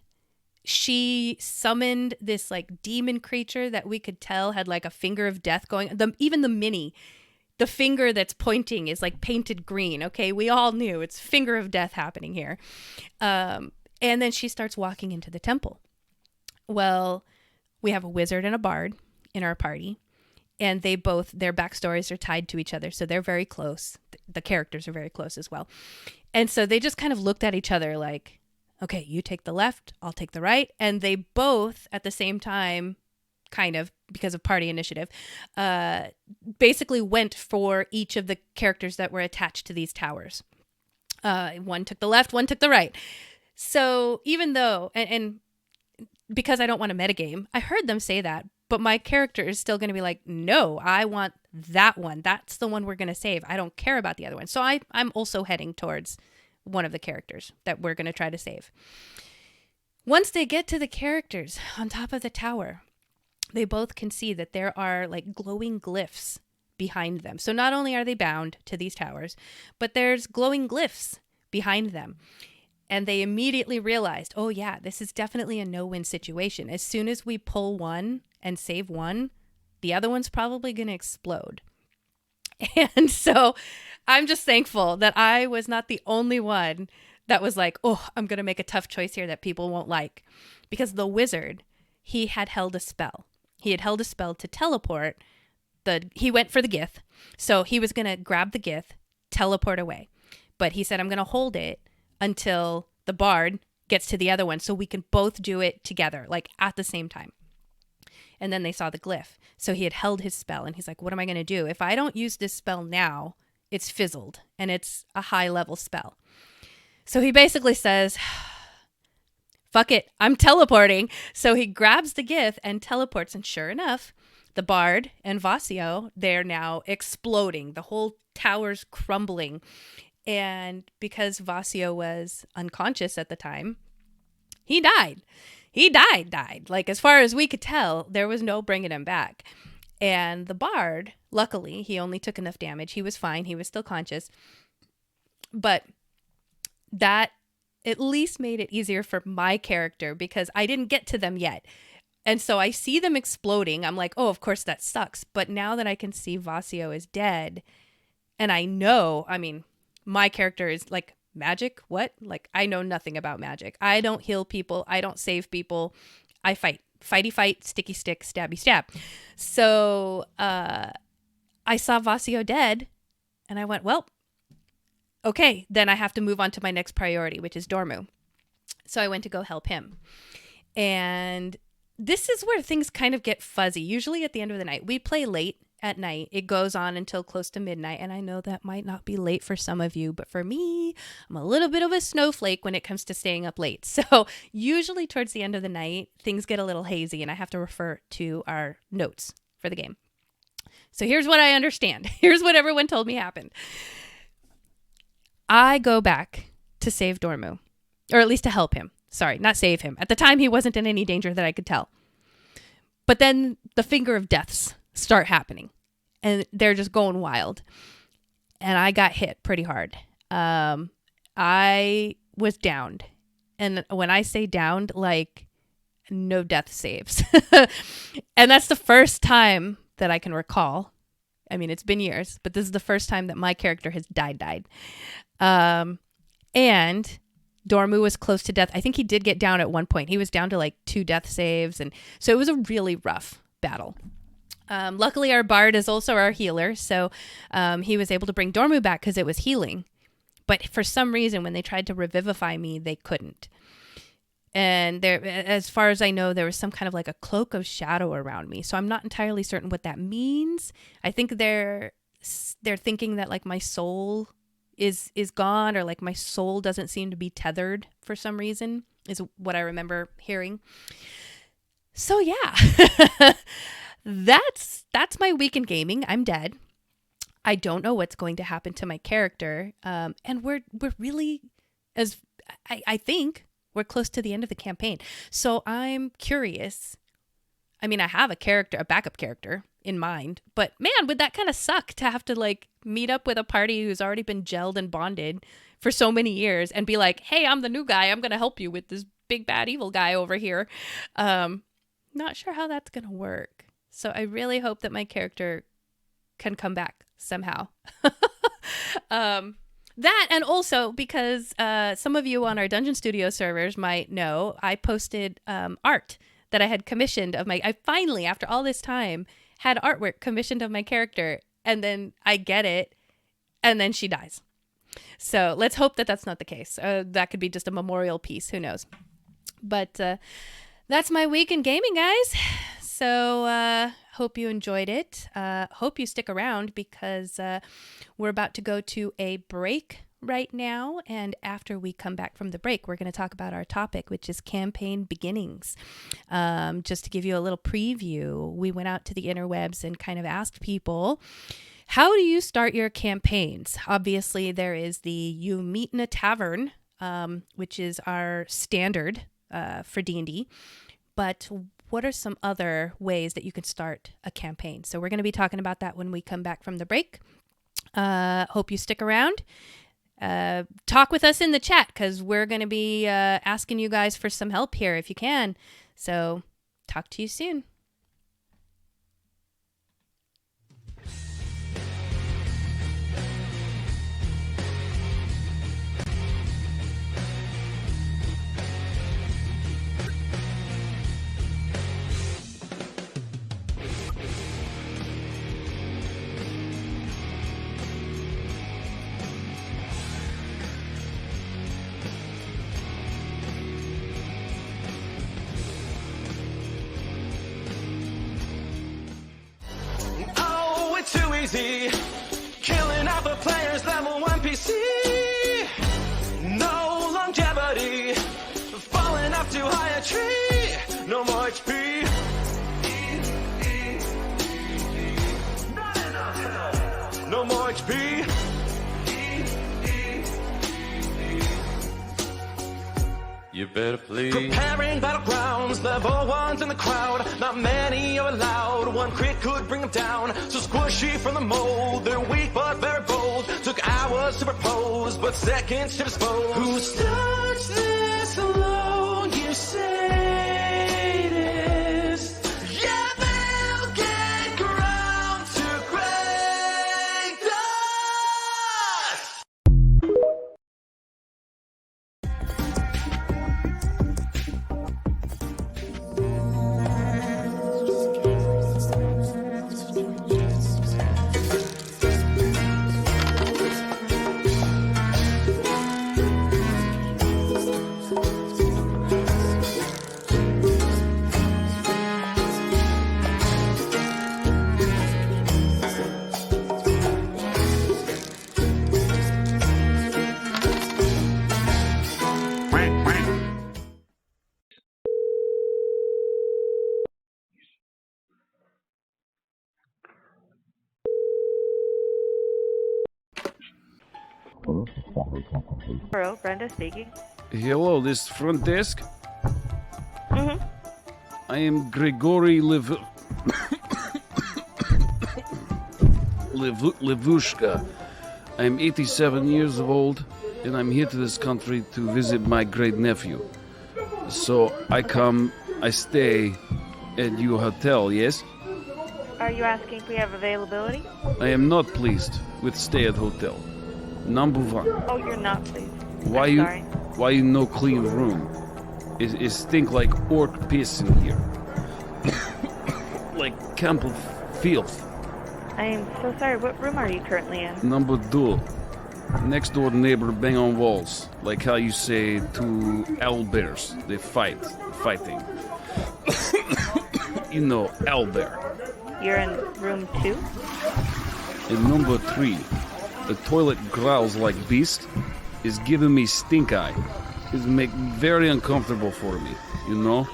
she summoned this like demon creature that we could tell had like a finger of death going. Even the finger that's pointing is like painted green. Okay, we all knew it's finger of death happening here. And then she starts walking into the temple. Well, we have a wizard and a bard in our party, and their backstories are tied to each other, so they're very close. The characters are very close as well. And so they just kind of looked at each other like, okay, you take the left, I'll take the right. And they both at the same time, kind of because of party initiative, basically went for each of the characters that were attached to these towers. One took the left, one took the right. So even though, and because I don't want to metagame, I heard them say that, but my character is still going to be like, no, I want that one. That's the one we're going to save. I don't care about the other one. So I'm also heading towards one of the characters that we're going to try to save. Once they get to the characters on top of the tower, they both can see that there are like glowing glyphs behind them. So not only are they bound to these towers, but there's glowing glyphs behind them. And they immediately realized, oh yeah, this is definitely a no-win situation. As soon as we pull one and save one, the other one's probably going to explode. And so I'm just thankful that I was not the only one that was like, oh, I'm going to make a tough choice here that people won't like. Because the wizard, he had held a spell. He had held a spell to teleport. He went for the gith. So he was going to grab the gith, teleport away. But he said, I'm going to hold it until the bard gets to the other one so we can both do it together, like at the same time. And then they saw the glyph. So he had held his spell and he's like, what am I going to do? If I don't use this spell now, it's fizzled and it's a high level spell. So he basically says, fuck it, I'm teleporting. So he grabs the gith and teleports. And sure enough, the bard and Vasio, they're now exploding. The whole tower's crumbling. And because Vasio was unconscious at the time, he died. He died. Like, as far as we could tell, there was no bringing him back. And the bard, luckily, he only took enough damage. He was fine. He was still conscious. But that at least made it easier for my character because I didn't get to them yet. And so I see them exploding. I'm like, oh, of course that sucks. But now that I can see Vasio is dead, and I know, I mean, my character is like, magic? What? Like, I know nothing about magic. I don't heal people. I don't save people. I fight. Fighty fight, sticky stick, stabby stab. So I saw Vasio dead, and I went, well, okay, then I have to move on to my next priority, which is Dormu. So I went to go help him. And this is where things kind of get fuzzy. Usually at the end of the night, we play late at night. It goes on until close to midnight. And I know that might not be late for some of you, but for me, I'm a little bit of a snowflake when it comes to staying up late. So usually towards the end of the night, things get a little hazy and I have to refer to our notes for the game. So here's what I understand. Here's what everyone told me happened. I go back to save Dormu, or at least to help him. Sorry, not save him. At the time, he wasn't in any danger that I could tell. But then the finger of deaths start happening and they're just going wild. And I got hit pretty hard. I was downed. And when I say downed, like no death saves. And that's the first time that I can recall. I mean, it's been years, but this is the first time that my character has died. And Dormu was close to death. I think he did get down at one point. He was down to like 2 death saves. And so it was a really rough battle. Luckily, our bard is also our healer. So he was able to bring Dormu back because it was healing. But for some reason, when they tried to revivify me, they couldn't. And there, as far as I know, there was some kind of like a cloak of shadow around me. So I'm not entirely certain what that means. I think they're thinking that like my soul is gone, or like my soul doesn't seem to be tethered for some reason, is what I remember hearing. So yeah, that's my week in gaming. I'm dead. I don't know what's going to happen to my character. And we're really, as I think, we're close to the end of the campaign. So I'm curious. I mean, I have a backup character in mind. But man, would that kind of suck to have to like meet up with a party who's already been gelled and bonded for so many years and be like, hey, I'm the new guy. I'm going to help you with this big bad evil guy over here. Not sure how that's going to work. So I really hope that my character can come back somehow. That, and also because some of you on our Dungeon Studio servers might know, I posted art that I had commissioned of I finally, after all this time, had artwork commissioned of my character, and then I get it, and then she dies. So let's hope that that's not the case. That could be just a memorial piece. Who knows? But that's my week in gaming, guys. So hope you enjoyed it. Hope you stick around because we're about to go to a break right now. And after we come back from the break, we're going to talk about our topic, which is campaign beginnings. Just to give you a little preview, we went out to the interwebs and kind of asked people, how do you start your campaigns? Obviously, there is the you meet in a tavern, which is our standard for D&D. But what are some other ways that you can start a campaign? So we're going to be talking about that when we come back from the break. Hope you stick around. Talk with us in the chat because we're going to be asking you guys for some help here if you can. So talk to you soon. Too easy, killing off the players, level 1 PC. No longevity, falling off too high a tree. No more HP. No more HP. You better please. Preparing battlegrounds, level 1s in the crowd. Not many are allowed, one crit could bring them down. So squishy from the mold, they're weak but very bold. Took hours to propose, but seconds to dispose. Who starts this alone, you sadist? Yeah, they'll get ground to great dust. Hello, Brenda speaking. Hello, this front desk? Mm-hmm. I am Grigory Levushka. I am 87 years old, and I'm here to this country to visit my great-nephew. So I stay at your hotel, yes? Are you asking if we have availability? I am not pleased with stay at hotel. Number one. Oh, you're not, please. Why you no clean room? It stink like orc piss in here. Like camp of filth. I am so sorry. What room are you currently in? Number two. Next door neighbor bang on walls. Like how you say to owlbears. They fighting. You know, owlbear. You're in room 2? And number 3. The toilet growls like beast. Is giving me stink eye. Is make very uncomfortable for me, you know?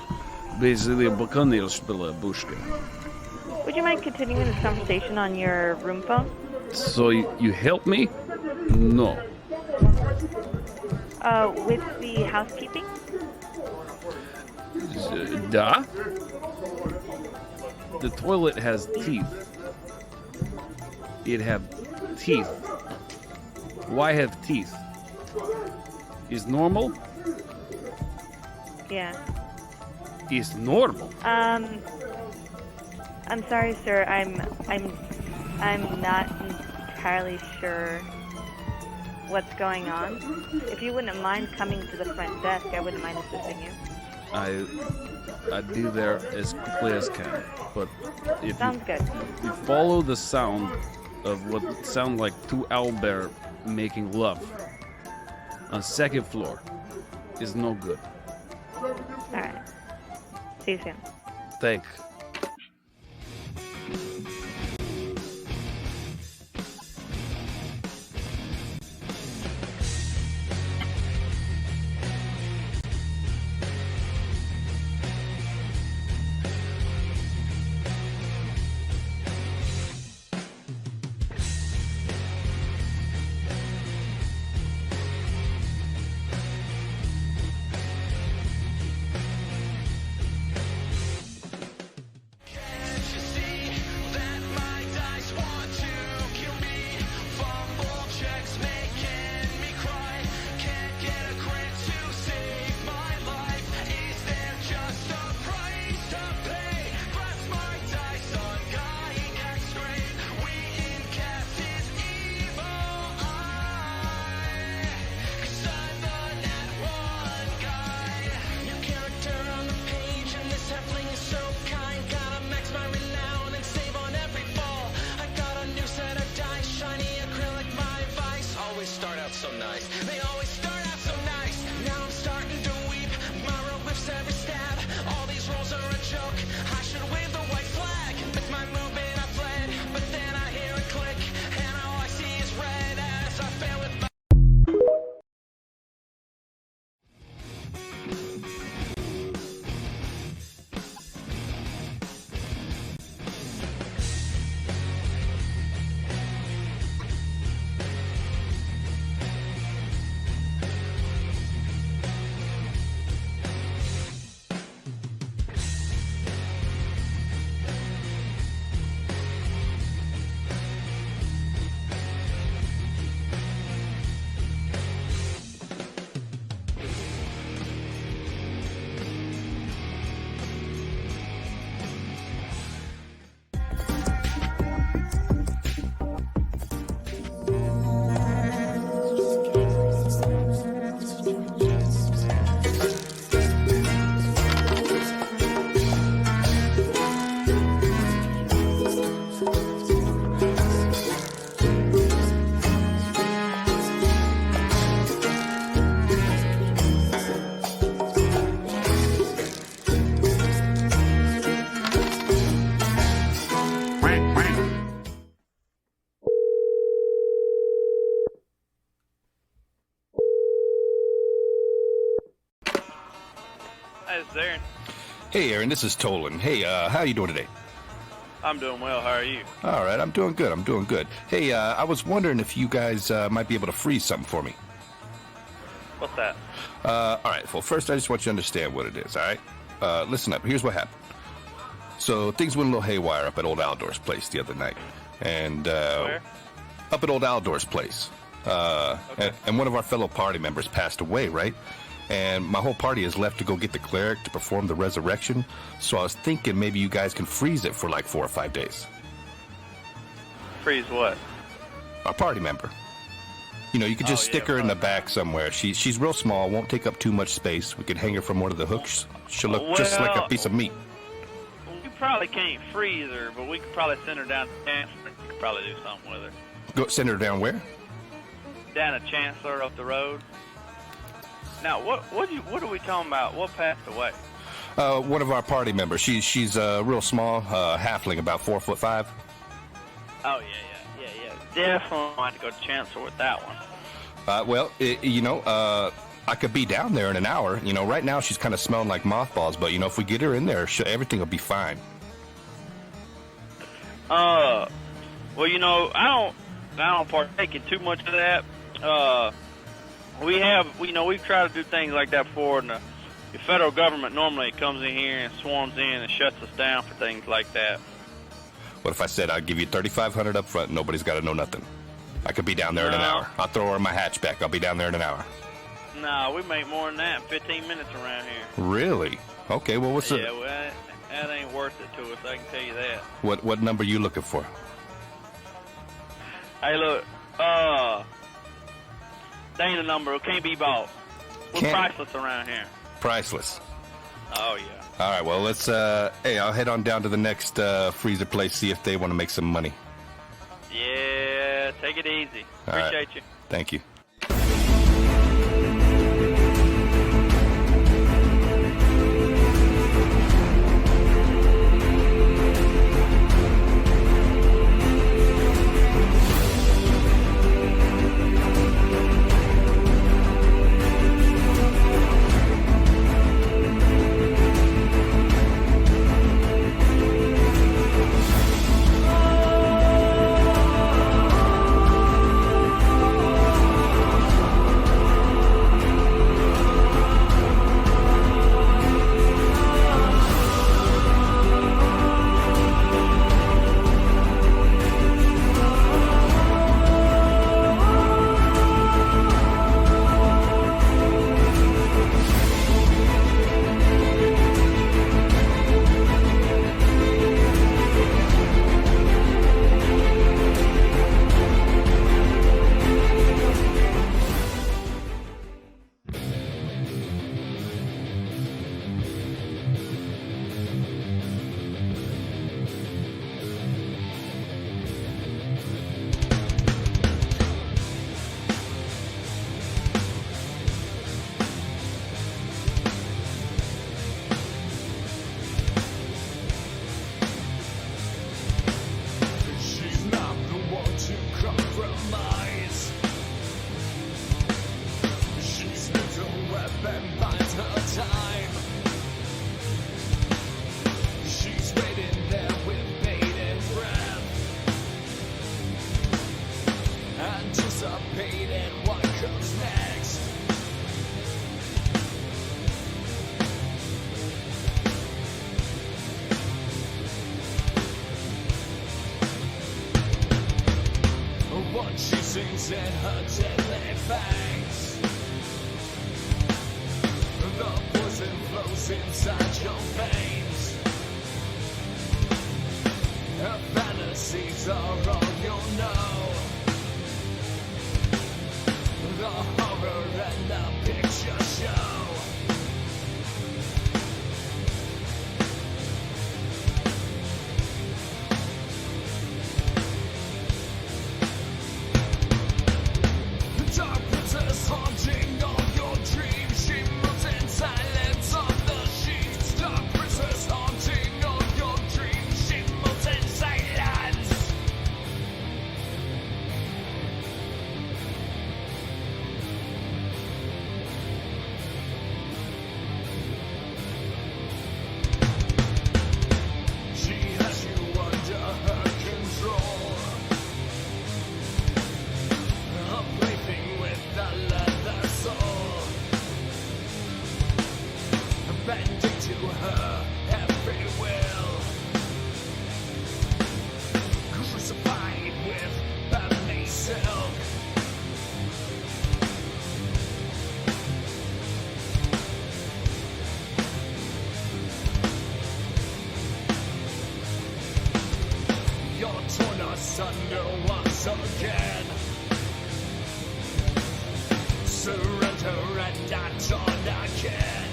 Basically, bushka. Would you mind continuing this conversation on your room phone? So you help me? No. With the housekeeping? Da? the toilet has teeth. It have teeth. Why have teeth? Is normal? Yeah. Is normal. I'm sorry, sir. I'm not entirely sure what's going on. If you wouldn't mind coming to the front desk, I wouldn't mind assisting you. I'd be there as quickly as can. But if Sounds good. you follow the sound of what sound like two owlbear making love on second floor is no good. All right. See you soon. Thank. Hi, this is Aaron. Hey, Aaron, this is Tolan. Hey, how you doing today? I'm doing well. How are you? All right, I'm doing good. Hey, I was wondering if you guys might be able to freeze something for me. What's that? All right, well, first I just want you to understand what it is, all right? Listen up. Here's what happened. So things went a little haywire up at old Aldor's place the other night. And, Where? Up at old Aldor's place. Okay. And one of our fellow party members passed away, right? And my whole party is left to go get the cleric to perform the resurrection. So I was thinking maybe you guys can freeze it for like 4 or 5 days. Freeze what? Our party member. You know, you could just stick her in the back somewhere. She's real small, won't take up too much space. We could hang her from one of the hooks. She'll look just like a piece of meat. We probably can't freeze her, but we could probably send her down to Chancellor. We could probably do something with her. Go send her down where? Down to Chancellor up the road. Now, what are we talking about? What passed away? One of our party members. She's real small, halfling, about 4'5". Oh, yeah. Definitely want to go to Chancellor with that one. Well, I could be down there in an hour. You know, right now she's kind of smelling like mothballs, but, you know, if we get her in there, everything will be fine. Well, you know, I don't partake in too much of that. We've tried to do things like that before, and the federal government normally comes in here and swarms in and shuts us down for things like that. What if I said I'd give you $3,500 up front, nobody's got to know nothing? I could be down there in an No. hour. I'll throw her in my hatchback. I'll be down there in an hour. No, we make more than that in 15 minutes around here. Really? Okay, well, what's Yeah, well, that ain't worth it to us, I can tell you that. what number you looking for? Hey, look, that ain't a number. It can't be bought. We're Can't- priceless around here. Priceless. Oh, yeah. All right, well, let's, hey, I'll head on down to the next freezer place, see if they want to make some money. Yeah, take it easy. All right. Appreciate you. Thank you. She's not the one to compromise. She's little weapon bides her time. She's waiting there with bated breath, anticipating what comes next. What she sings in her deadly fangs, the poison flows inside your veins. Her fantasies are all you know. The horror and the picture show. Dark princess haunting all your dreams. She moves in silence on the sheets. Dark princess haunting all your dreams. She moves in silence. She has you under her control. A plaything with a leather soul, bending to her every will, crucified with ballet silk. You're torn asunder once again. Surrender and not torn again.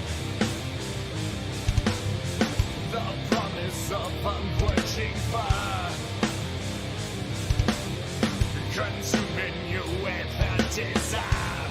The promise of unquenching fire, consuming you with a desire.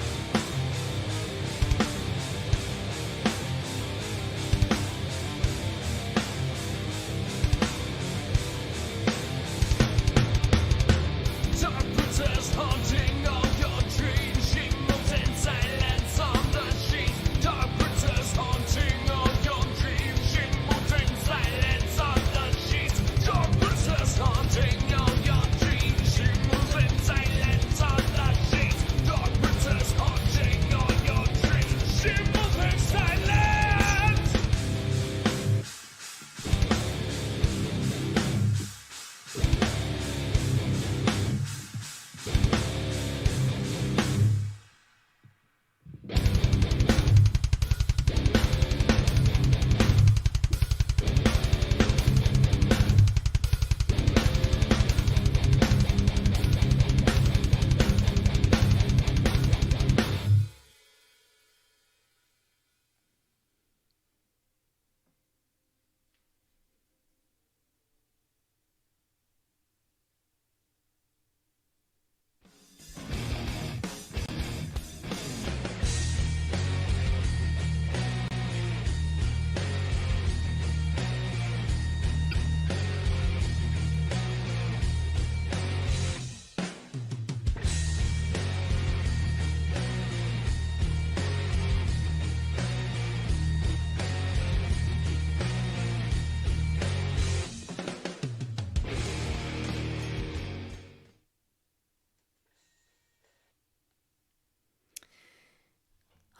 Dark princess haunting all your dreams. She moves in silence on the sheets. Dark princess haunting all your dreams. She moves in silence on the sheets. Dark princess haunting all your dreams. She moves in silence on the sheets. Dark princess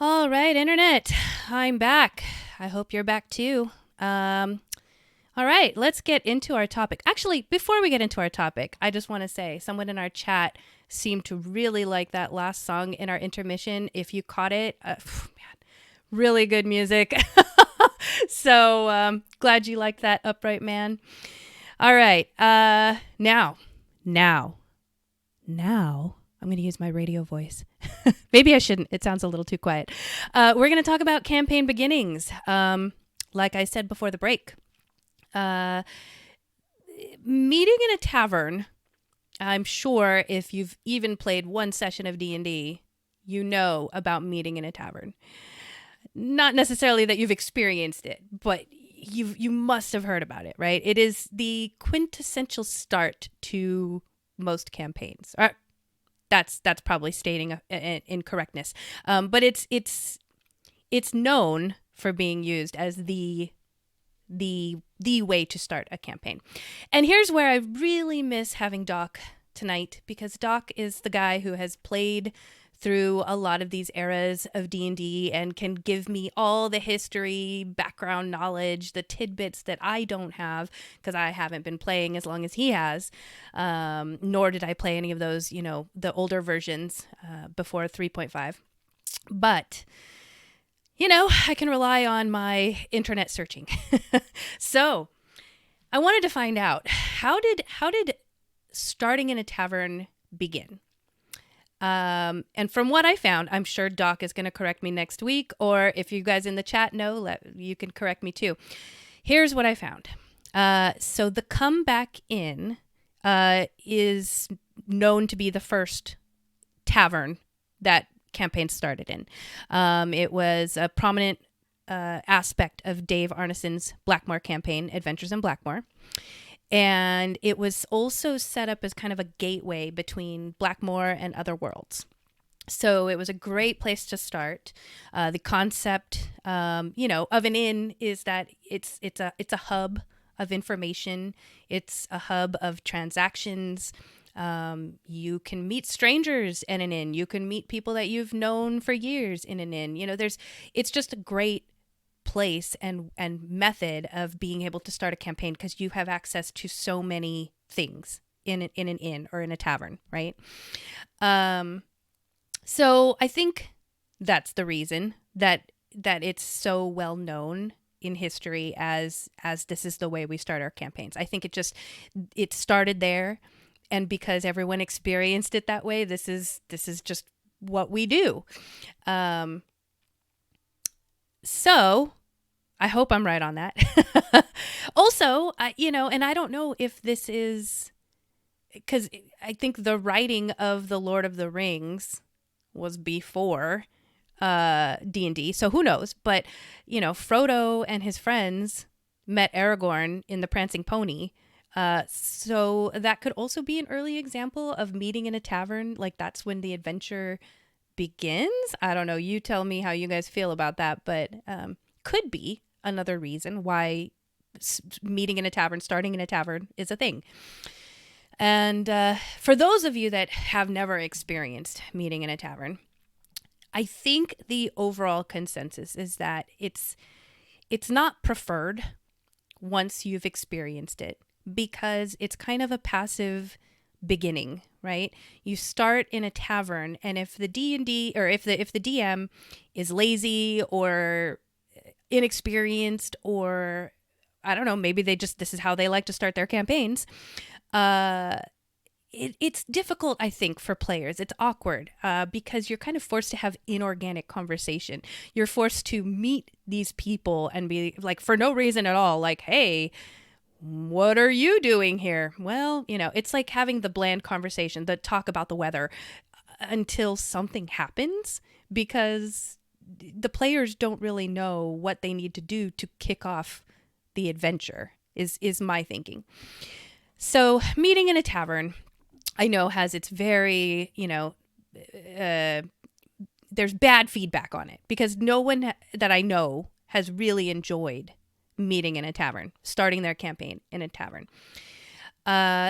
All right, Internet, I'm back. I hope you're back too. All right, let's get into our topic. Actually, before we get into our topic, I just want to say someone in our chat seemed to really like that last song in our intermission. If you caught it, man, really good music. So glad you liked that, Upright Man. All right, now, I'm going to use my radio voice. Maybe I shouldn't. It sounds a little too quiet. We're going to talk about campaign beginnings. Like I said before the break, meeting in a tavern, I'm sure if you've even played one session of D&D, you know about meeting in a tavern. Not necessarily that you've experienced it, but you must have heard about it, right? It is the quintessential start to most campaigns. That's probably stating an incorrectness, but it's known for being used as the way to start a campaign. And here's where I really miss having Doc tonight, because Doc is the guy who has played through a lot of these eras of D&D and can give me all the history, background knowledge, the tidbits that I don't have because I haven't been playing as long as he has, nor did I play any of those, the older versions before 3.5. But I can rely on my internet searching. So I wanted to find out, how did starting in a tavern begin? And from what I found, I'm sure Doc is going to correct me next week, or if you guys in the chat know, you can correct me too. Here's what I found. So the Comeback Inn is known to be the first tavern that campaign started in. It was a prominent aspect of Dave Arneson's Blackmoor campaign, Adventures in Blackmoor. And it was also set up as kind of a gateway between Blackmoor and other worlds. So it was a great place to start. The concept, of an inn is that it's a hub of information. It's a hub of transactions. You can meet strangers in an inn. You can meet people that you've known for years in an inn. It's just a great place and method of being able to start a campaign because you have access to so many things in an inn or in a tavern, right? So I think that's the reason that it's so well known in history as this is the way we start our campaigns. I think it started there, and because everyone experienced it that way, this is just what we do. So I hope I'm right on that. Also, and I don't know if this is, because I think the writing of the Lord of the Rings was before D&D, so who knows? But, Frodo and his friends met Aragorn in the Prancing Pony. So that could also be an early example of meeting in a tavern. Like, that's when the adventure begins. I don't know. You tell me how you guys feel about that, but could be another reason why meeting in a tavern, starting in a tavern is a thing. And for those of you that have never experienced meeting in a tavern, I think the overall consensus is that it's not preferred once you've experienced it, because it's kind of a passive beginning, right? You start in a tavern, and if the D&D or if the DM is lazy or inexperienced, or I don't know, maybe this is how they like to start their campaigns, it's difficult, I think, for players. It's awkward because you're kind of forced to have inorganic conversation. You're forced to meet these people and be like, for no reason at all, like, hey, what are you doing here? Well, it's like having the bland conversation, the talk about the weather, until something happens, because the players don't really know what they need to do to kick off the adventure, is my thinking. So meeting in a tavern, I know, has its very, there's bad feedback on it, because no one that I know has really enjoyed meeting in a tavern, starting their campaign in a tavern.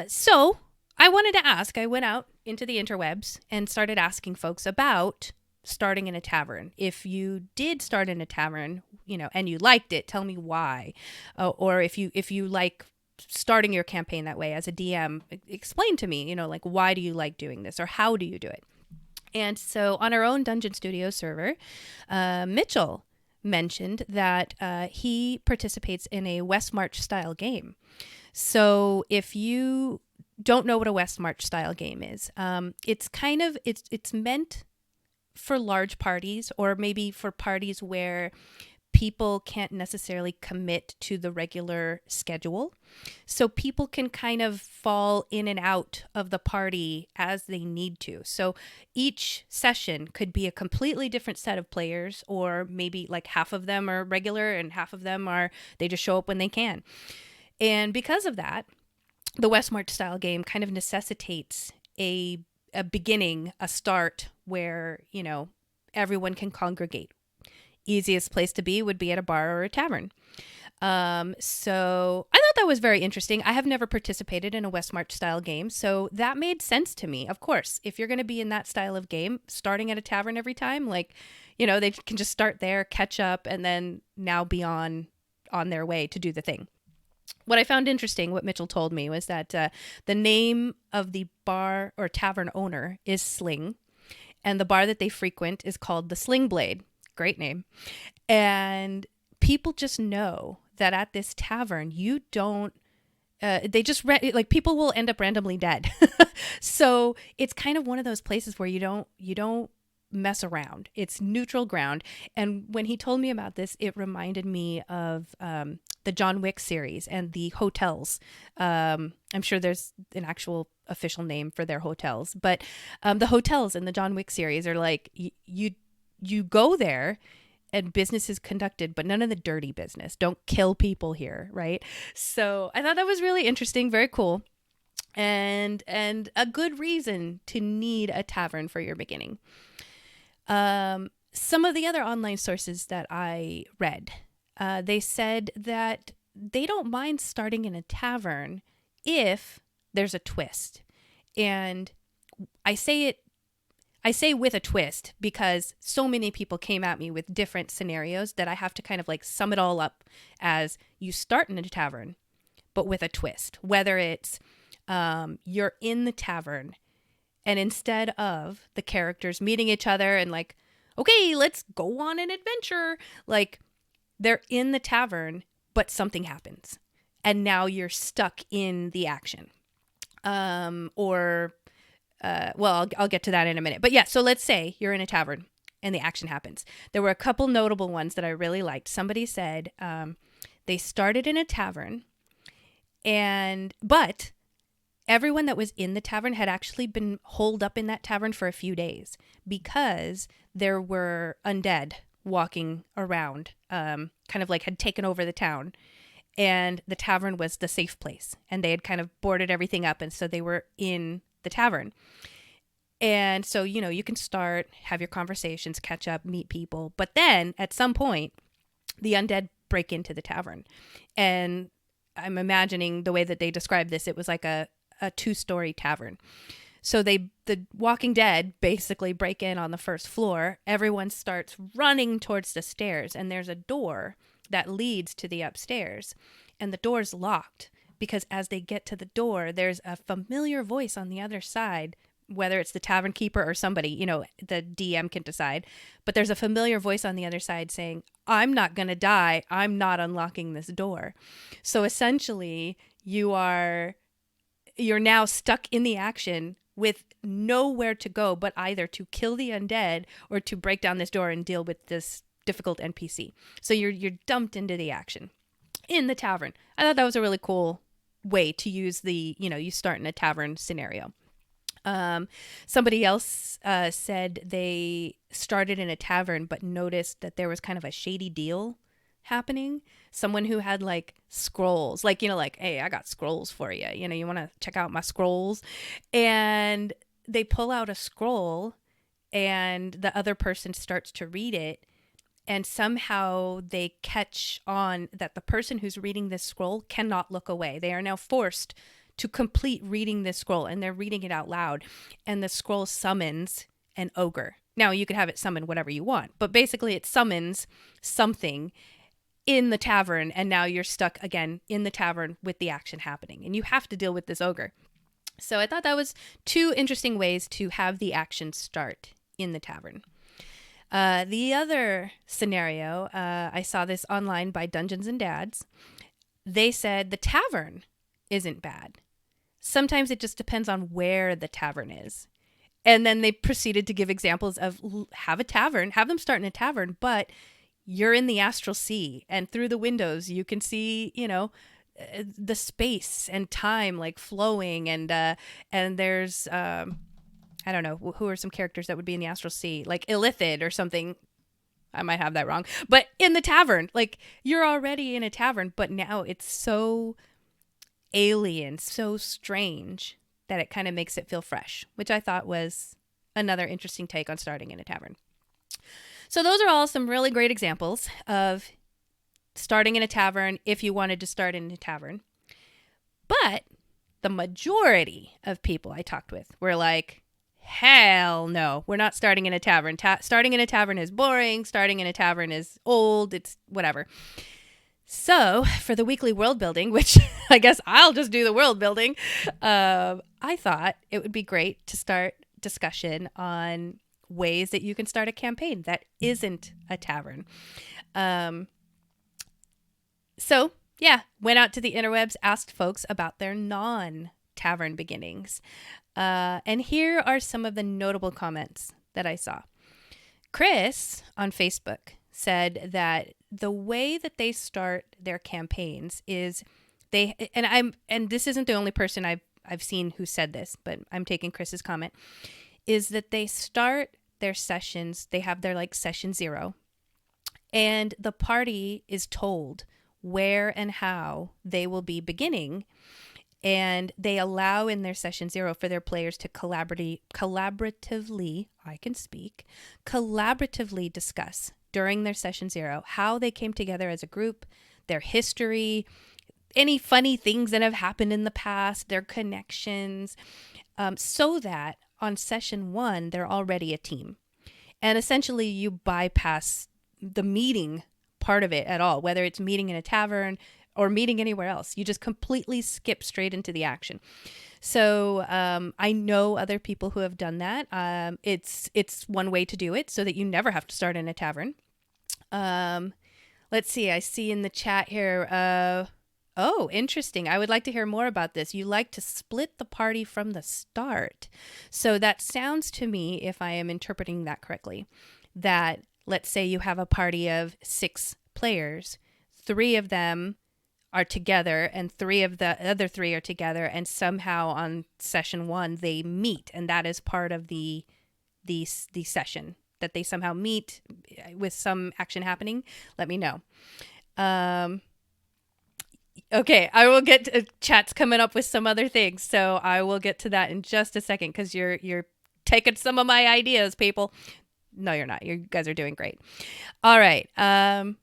So I wanted to ask, I went out into the interwebs and started asking folks about starting in a tavern. If you did start in a tavern, and you liked it, tell me why. Or if you like starting your campaign that way as a DM, explain to me, like, why do you like doing this, or how do you do it? And so on our own Dungeon Studio server, Mitchell mentioned that he participates in a West March style game. So if you don't know what a West March style game is, it's meant for large parties, or maybe for parties where people can't necessarily commit to the regular schedule. So people can kind of fall in and out of the party as they need to. So each session could be a completely different set of players, or maybe like half of them are regular and half of them they just show up when they can. And because of that, the West March style game kind of necessitates a beginning, a start where, everyone can congregate. Easiest place to be would be at a bar or a tavern. So I thought that was very interesting. I have never participated in a West March style game, so that made sense to me. Of course, if you're going to be in that style of game, starting at a tavern every time, like, they can just start there, catch up, and then now be on their way to do the thing. What I found interesting, what Mitchell told me, was that the name of the bar or tavern owner is Sling, and the bar that they frequent is called the Sling Blade. Great name. And people just know that at this tavern, you don't, they just, people will end up randomly dead. So it's kind of one of those places where you don't mess around. It's neutral ground. And when he told me about this, it reminded me of the John Wick series and the hotels. I'm sure there's an actual official name for their hotels, but the hotels in the John Wick series are like, you go there and business is conducted, but none of the dirty business. Don't kill people here, right? So I thought that was really interesting, very cool, and a good reason to need a tavern for your beginning. Some of the other online sources that I read, they said that they don't mind starting in a tavern if there's a twist. And I say with a twist because so many people came at me with different scenarios that I have to kind of like sum it all up as you start in a tavern, but with a twist. Whether it's you're in the tavern and instead of the characters meeting each other and like, okay, let's go on an adventure, like they're in the tavern, but something happens and now you're stuck in the action. Well, I'll get to that in a minute. But yeah, so let's say you're in a tavern and the action happens. There were a couple notable ones that I really liked. Somebody said they started in a tavern, but everyone that was in the tavern had actually been holed up in that tavern for a few days because there were undead walking around, kind of like had taken over the town. And the tavern was the safe place. And they had kind of boarded everything up. And so they were in the tavern. And so, you can start, have your conversations, catch up, meet people. But then at some point, the undead break into the tavern. And I'm imagining the way that they described this, it was like a 2-story tavern. So the Walking Dead basically break in on the first floor. Everyone starts running towards the stairs. And there's a door that leads to the upstairs. And the door's locked. Because as they get to the door, there's a familiar voice on the other side, whether it's the tavern keeper or somebody, the DM can decide. But there's a familiar voice on the other side saying, I'm not going to die. I'm not unlocking this door. So essentially, you're now stuck in the action with nowhere to go but either to kill the undead or to break down this door and deal with this difficult NPC. So you're dumped into the action in the tavern. I thought that was a really cool way to use the, you start in a tavern scenario. Somebody else said they started in a tavern but noticed that there was kind of a shady deal happening. Someone who had like scrolls, like, hey, I got scrolls for you. You want to check out my scrolls? And they pull out a scroll and the other person starts to read it. And somehow they catch on that the person who's reading this scroll cannot look away. They are now forced to complete reading this scroll, and they're reading it out loud. And the scroll summons an ogre. Now you could have it summon whatever you want, but basically it summons something in the tavern, and now you're stuck again in the tavern with the action happening, and you have to deal with this ogre. So I thought that was two interesting ways to have the action start in the tavern. The other scenario, I saw this online by Dungeons and Dads. They said the tavern isn't bad. Sometimes it just depends on where the tavern is. And then they proceeded to give examples of have them start in a tavern, but you're in the astral sea, and through the windows you can see, the space and time like flowing, and there's I don't know who are some characters that would be in the astral sea, like Illithid or something. I might have that wrong, but in the tavern, like you're already in a tavern, but now it's so alien, so strange that it kind of makes it feel fresh, which I thought was another interesting take on starting in a tavern. So those are all some really great examples of starting in a tavern if you wanted to start in a tavern. But the majority of people I talked with were like, hell no, we're not starting in a tavern. Starting in a tavern is boring. Starting in a tavern is old. It's whatever. So for the weekly world building, which I guess I'll just do the world building, I thought it would be great to start discussion on ways that you can start a campaign that isn't a tavern. So yeah, went out to the interwebs, asked folks about their non-tavern beginnings. And here are some of the notable comments that I saw. Chris on Facebook said that the way that they start their campaigns is and this isn't the only person I've seen who said this, but I'm taking Chris's comment, is that they start their sessions, they have their like session 0, and the party is told where and how they will be beginning, and they allow in their session 0 for their players to collaboratively discuss during their session 0 how they came together as a group, their history, any funny things that have happened in the past, their connections, so that on session 1 they're already a team. And essentially you bypass the meeting part of it at all, whether it's meeting in a tavern or meeting anywhere else. You just completely skip straight into the action. So I know other people who have done that. It's one way to do it so that you never have to start in a tavern. Let's see. I see in the chat here. Oh, interesting. I would like to hear more about this. You like to split the party from the start. So that sounds to me, if I am interpreting that correctly, that let's say you have a party of 6 players, 3 of them are together and 3 of the other 3 are together, and somehow on session 1 they meet, and that is part of the session, that they somehow meet with some action happening. Let me know. Okay, I will get to, chat's coming up with some other things, so I will get to that in just a second, because you're taking some of my ideas, people. No, you're not. You guys are doing great. All right. I'm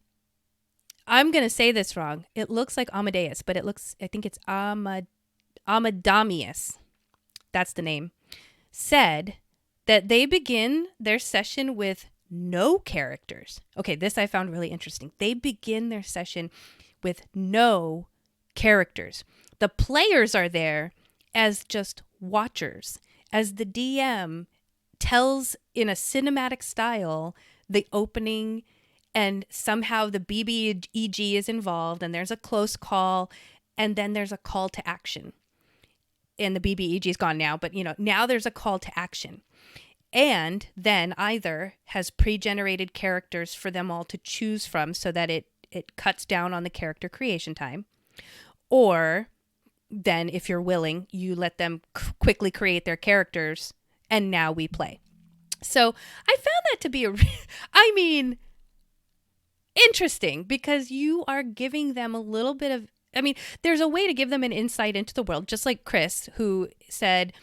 going to say this wrong. It looks like Amadeus, but I think it's Amadamius. That's the name. Said that they begin their session with no characters. Okay, this I found really interesting. They begin their session with no characters. The players are there as just watchers, as the DM tells in a cinematic style the opening, and somehow the BBEG is involved, and there's a close call, and then there's a call to action. And the BBEG is gone now, but now there's a call to action. And then either has pre-generated characters for them all to choose from so that it cuts down on the character creation time, or then if you're willing, you let them quickly create their characters, and now we play. So I found that to be interesting, because you are giving them a little bit of, there's a way to give them an insight into the world, just like Chris, who said,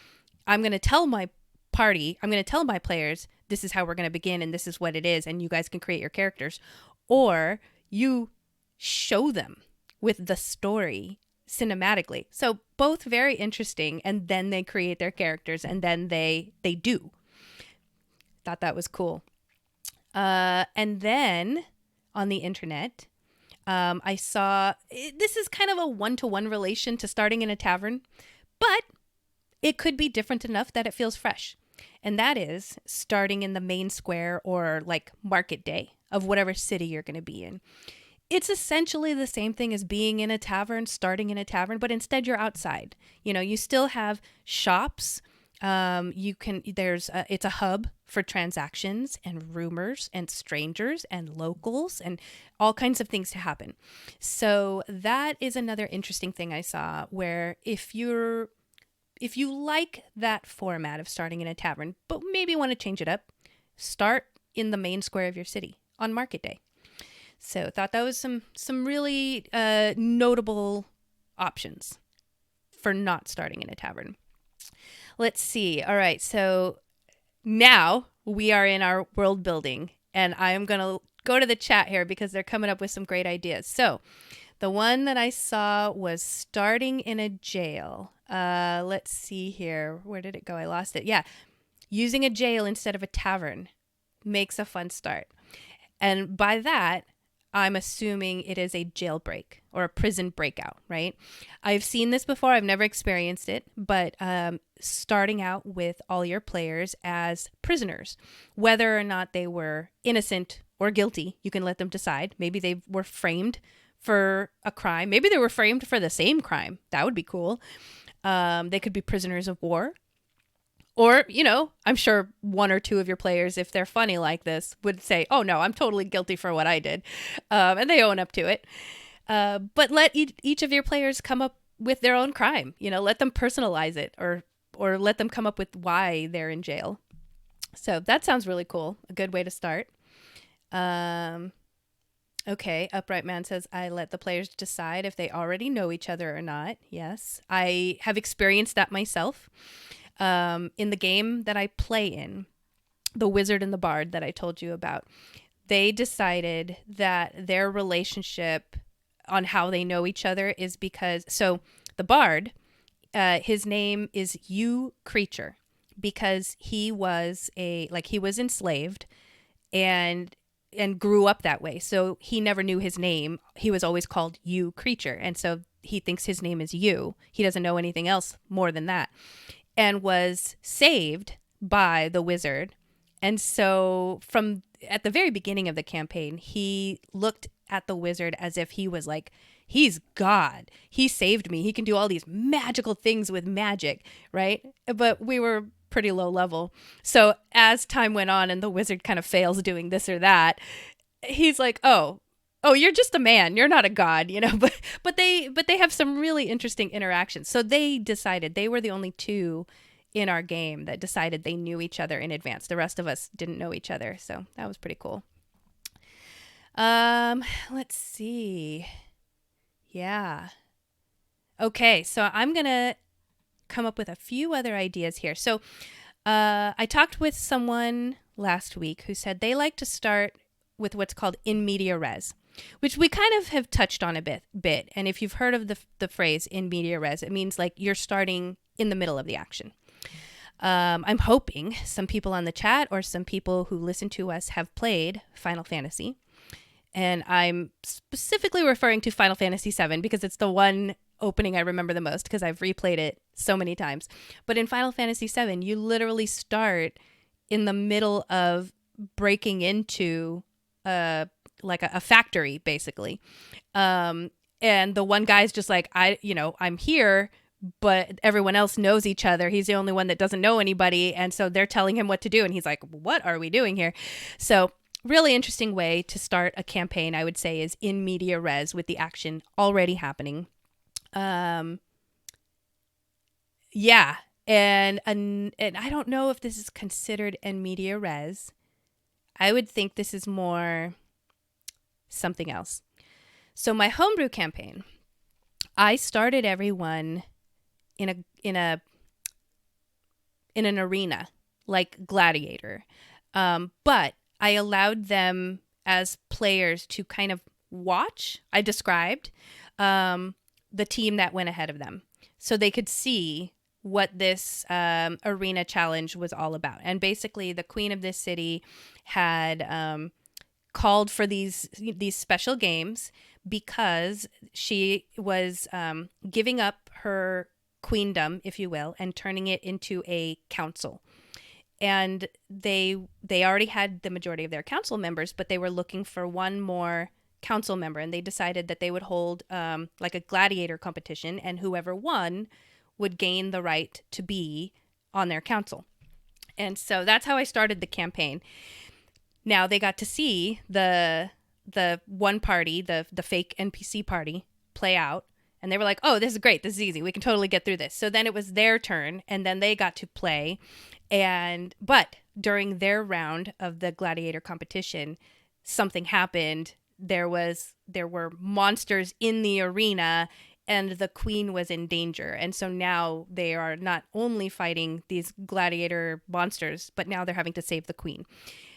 I'm going to tell my players, this is how we're going to begin, and this is what it is, and you guys can create your characters. Or you show them with the story cinematically. So both very interesting, and then they create their characters, and then they do. Thought that was cool. And then on the internet, I saw this is kind of a one-to-one relation to starting in a tavern, but it could be different enough that it feels fresh. And that is starting in the main square or like market day of whatever city you're going to be in. It's essentially the same thing as being in a tavern, starting in a tavern, but instead you're outside. You know, you still have shops. It's a hub for transactions and rumors and strangers and locals and all kinds of things to happen. So that is another interesting thing I saw, where if you like that format of starting in a tavern, but maybe want to change it up, start in the main square of your city on market day. So thought that was some really notable options for not starting in a tavern. Let's see. All right. So now we are in our world building, and I am going to go to the chat here because they're coming up with some great ideas. So the one that I saw was starting in a jail. Let's see here. Where did it go? I lost it. Yeah. Using a jail instead of a tavern makes a fun start. And by that, I'm assuming it is a jailbreak or a prison breakout, right? I've seen this before. I've never experienced it, but starting out with all your players as prisoners, whether or not they were innocent or guilty, you can let them decide. Maybe they were framed for a crime. Maybe they were framed for the same crime. That would be cool. They could be prisoners of war. Or, you know, I'm sure one or two of your players, if they're funny like this, would say, oh, no, I'm totally guilty for what I did. And they own up to it. But let each of your players come up with their own crime. You know, let them personalize it or let them come up with why they're in jail. So that sounds really cool. A good way to start. Okay, Upright Man says, I let the players decide if they already know each other or not. Yes, I have experienced that myself. In the game that I play in, the Wizard and the Bard that I told you about, they decided that their relationship on how they know each other is because, so the Bard, his name is You Creature because he was enslaved and grew up that way. So he never knew his name. He was always called You Creature. And so he thinks his name is You. He doesn't know anything else more than that. And was saved by the wizard. And so from at the very beginning of the campaign, he looked at the wizard as if he was like, he's God. He saved me. He can do all these magical things with magic, right? But we were pretty low level. So as time went on and the wizard kind of fails doing this or that, he's like, oh, you're just a man. You're not a god, you know. But they have some really interesting interactions. So they decided, they were the only two in our game that decided they knew each other in advance. The rest of us didn't know each other. So that was pretty cool. Let's see. Yeah. Okay, so I'm going to come up with a few other ideas here. So I talked with someone last week who said they like to start with what's called in media res, which we kind of have touched on a bit. And if you've heard of the phrase in media res, it means like you're starting in the middle of the action. I'm hoping some people on the chat or some people who listen to us have played Final Fantasy. And I'm specifically referring to Final Fantasy VII because it's the one opening I remember the most because I've replayed it so many times. But in Final Fantasy VII, you literally start in the middle of breaking into a factory, basically. And the one guy's just like, I'm here, but everyone else knows each other. He's the only one that doesn't know anybody. And so they're telling him what to do. And he's like, what are we doing here? So really interesting way to start a campaign, I would say, is in media res with the action already happening. Yeah. And I don't know if this is considered in media res. I would think this is more something else. So my homebrew campaign, I started everyone in an arena like Gladiator. But I allowed them as players to kind of watch. I described the team that went ahead of them so they could see what this arena challenge was all about. And basically, the queen of this city had called for these special games because she was giving up her queendom, if you will, and turning it into a council. And they already had the majority of their council members, but they were looking for one more council member, and they decided that they would hold like a gladiator competition, and whoever won would gain the right to be on their council. And so that's how I started the campaign. Now they got to see the one party, the fake NPC party, play out, and they were like, "Oh, this is great. This is easy. We can totally get through this." So then it was their turn, and then they got to play. But during their round of the gladiator competition, something happened. There were monsters in the arena, and the queen was in danger. And so now they are not only fighting these gladiator monsters, but now they're having to save the queen.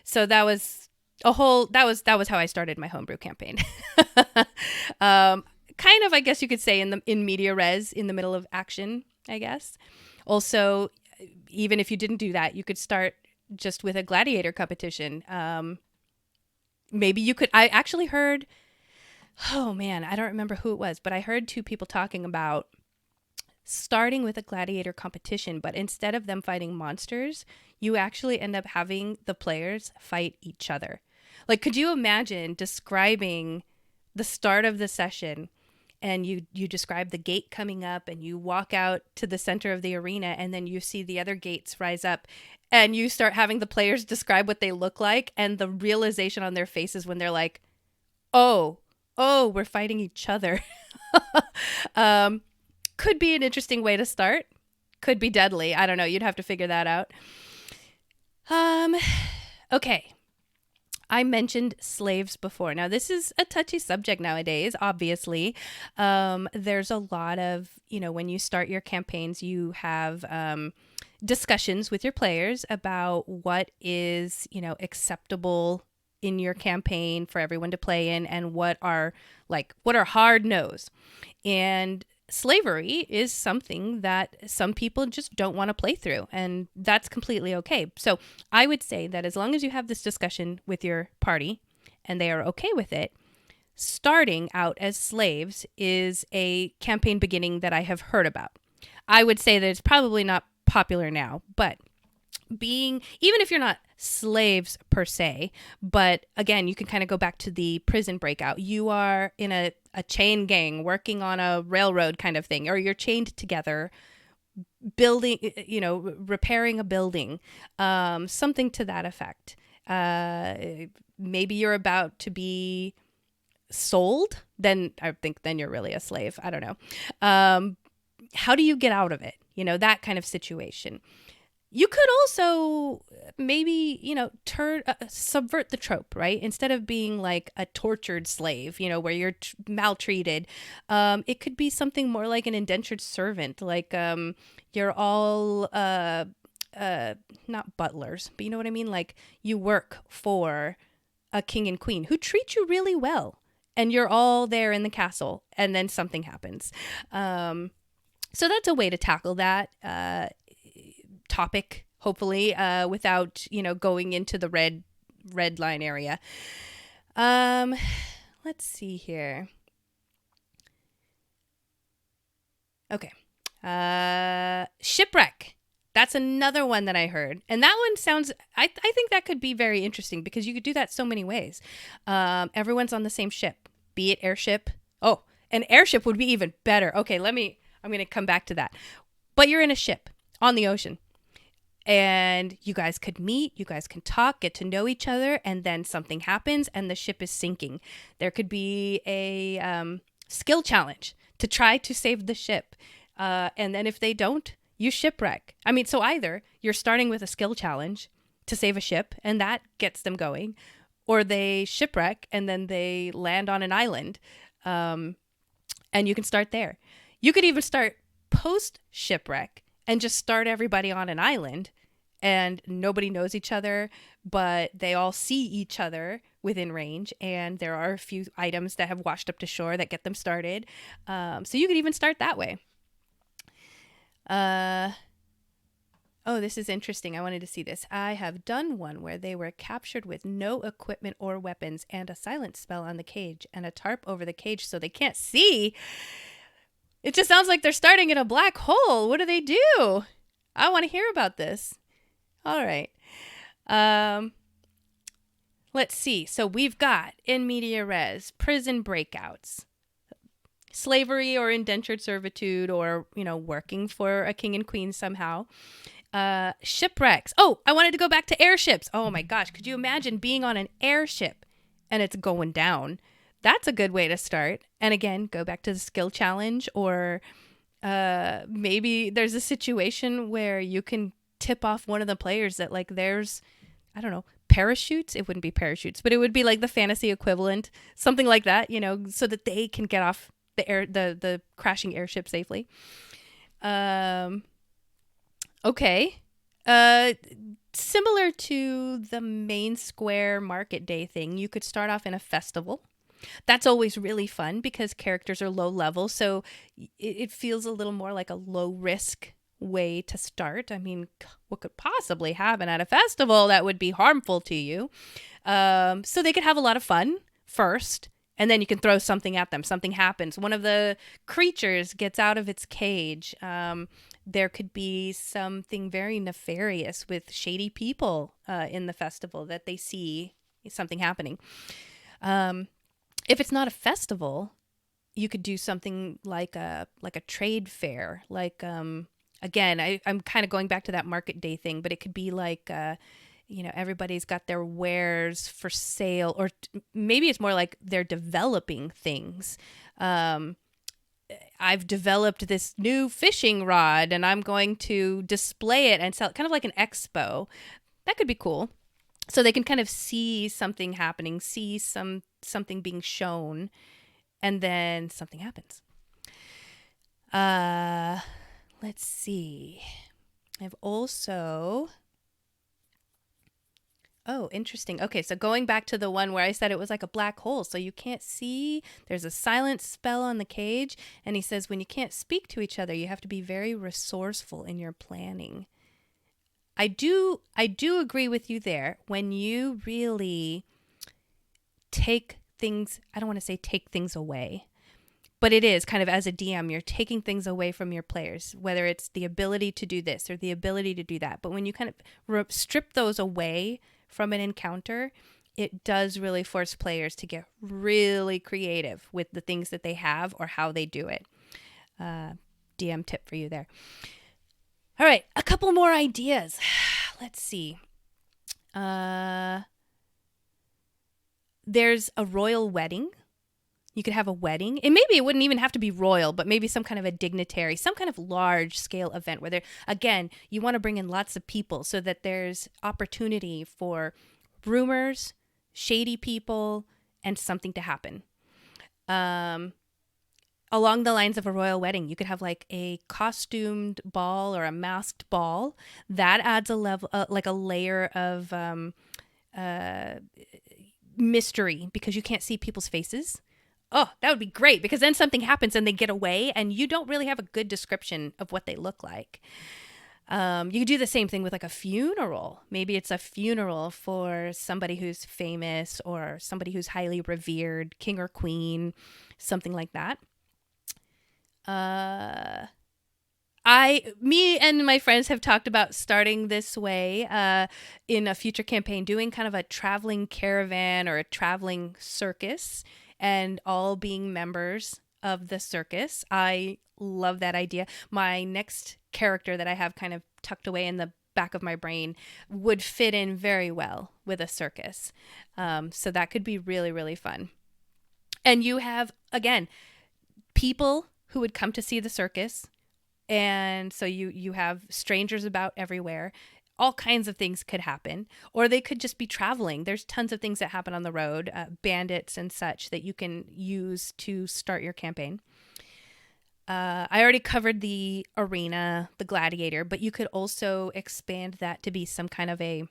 So that was how I started my homebrew campaign. Kind of, I guess you could say, in media res, in the middle of action, I guess. Also, even if you didn't do that, you could start just with a gladiator competition. Maybe you could. I actually heard, oh man, I don't remember who it was, but I heard two people talking about starting with a gladiator competition, but instead of them fighting monsters, you actually end up having the players fight each other. Like, could you imagine describing the start of the session, and you describe the gate coming up, and you walk out to the center of the arena, and then you see the other gates rise up, and you start having the players describe what they look like, and the realization on their faces when they're like, oh, we're fighting each other. Could be an interesting way to start. Could be deadly. I don't know. You'd have to figure that out. Okay. I mentioned slaves before. Now, this is a touchy subject nowadays, obviously. There's a lot of, when you start your campaigns, you have discussions with your players about what is, acceptable in your campaign for everyone to play in, and what are hard no's. And slavery is something that some people just don't want to play through, and that's completely okay. So I would say that as long as you have this discussion with your party and they are okay with it, starting out as slaves is a campaign beginning that I have heard about. I would say that it's probably not popular now, but even if you're not slaves per se, but again, you can kind of go back to the prison breakout. You are in a chain gang working on a railroad kind of thing, or you're chained together, building, repairing a building, something to that effect. Maybe you're about to be sold. Then I think you're really a slave. I don't know. How do you get out of it? That kind of situation. You could also maybe, subvert the trope, right? Instead of being like a tortured slave, where you're maltreated, it could be something more like an indentured servant, like you're all not butlers, but you know what I mean? Like you work for a king and queen who treat you really well, and you're all there in the castle, and then something happens. So that's a way to tackle that topic, hopefully, without going into the red line area. Let's see here. Okay. Shipwreck. That's another one that I heard, and that one sounds, I think that could be very interesting, because you could do that so many ways. Everyone's on the same ship, be it airship. Oh, an airship would be even better. Okay, I'm going to come back to that. But you're in a ship on the ocean, and you guys could meet, you guys can talk, get to know each other, and then something happens and the ship is sinking. There could be a skill challenge to try to save the ship. And then if they don't, you shipwreck. So either you're starting with a skill challenge to save a ship, and that gets them going, or they shipwreck and then they land on an island, and you can start there. You could even start post shipwreck and just start everybody on an island, and nobody knows each other, but they all see each other within range, and there are a few items that have washed up to shore that get them started. So you could even start that way. Oh, this is interesting. I wanted to see this. I have done one where they were captured with no equipment or weapons and a silence spell on the cage and a tarp over the cage so they can't see. It just sounds like they're starting in a black hole. What do they do? I want to hear about this. All right. Let's see. So we've got in media res, prison breakouts, slavery or indentured servitude, or, working for a king and queen somehow. Shipwrecks. Oh, I wanted to go back to airships. Oh my gosh. Could you imagine being on an airship and it's going down? That's a good way to start. And again, go back to the skill challenge, or maybe there's a situation where you can tip off one of the players that, like, there's, I don't know, parachutes. It wouldn't be parachutes, but it would be like the fantasy equivalent, something like that, so that they can get off the crashing airship safely. Okay. Similar to the main square market day thing, you could start off in a festival. That's always really fun because characters are low level, so it feels a little more like a low risk way to start. I mean, what could possibly happen at a festival that would be harmful to you? So they could have a lot of fun first, and then you can throw something at them. Something happens. One of the creatures gets out of its cage. There could be something very nefarious with shady people in the festival that they see something happening. If it's not a festival, you could do something like a trade fair. Like, again, I'm kind of going back to that market day thing, but it could be like, everybody's got their wares for sale, or maybe it's more like they're developing things. I've developed this new fishing rod and I'm going to display it and sell it, kind of like an expo. That could be cool. So they can kind of see something happening, see something being shown, and then something happens. Let's see. I've also... Oh, interesting. Okay, so going back to the one where I said it was like a black hole, so you can't see. There's a silence spell on the cage, and he says when you can't speak to each other, you have to be very resourceful in your planning. I do agree with you there. When you really take things, I don't want to say take things away, but it is kind of, as a DM, you're taking things away from your players, whether it's the ability to do this or the ability to do that. But when you kind of strip those away from an encounter, it does really force players to get really creative with the things that they have or how they do it. DM tip for you there. All right, a couple more ideas. Let's see. There's a royal wedding. You could have a wedding, and maybe it wouldn't even have to be royal, but maybe some kind of a dignitary, some kind of large scale event where again, you want to bring in lots of people so that there's opportunity for rumors, shady people, and something to happen. Along the lines of a royal wedding, you could have like a costumed ball or a masked ball. That adds a level, like a layer of mystery because you can't see people's faces. Oh, that would be great because then something happens and they get away and you don't really have a good description of what they look like. You could do the same thing with like a funeral. Maybe it's a funeral for somebody who's famous or somebody who's highly revered, king or queen, something like that. Me and my friends have talked about starting this way in a future campaign, doing kind of a traveling caravan or a traveling circus, and all being members of the circus. I love that idea. My next character that I have kind of tucked away in the back of my brain would fit in very well with a circus. So that could be really, really fun. And you have, again, people who would come to see the circus. And so you have strangers about everywhere. All kinds of things could happen, or they could just be traveling. There's tons of things that happen on the road, bandits and such that you can use to start your campaign. I already covered the arena, the gladiator, but you could also expand that to be some kind of a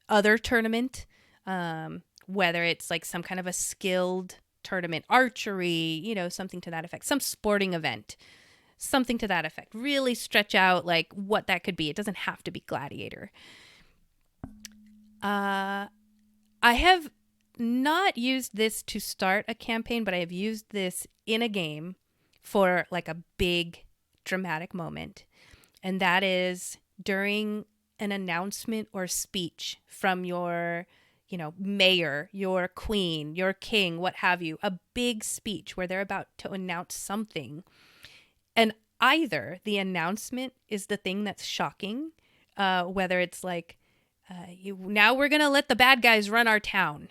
other tournament, whether it's like some kind of a skilled tournament, archery, something to that effect, some sporting event. Something to that effect. Really stretch out like what that could be. It doesn't have to be Gladiator. I have not used this to start a campaign, but I have used this in a game for like a big dramatic moment. And that is during an announcement or speech from your, mayor, your queen, your king, what have you, a big speech where they're about to announce something. And either the announcement is the thing that's shocking, whether it's like, now we're going to let the bad guys run our town,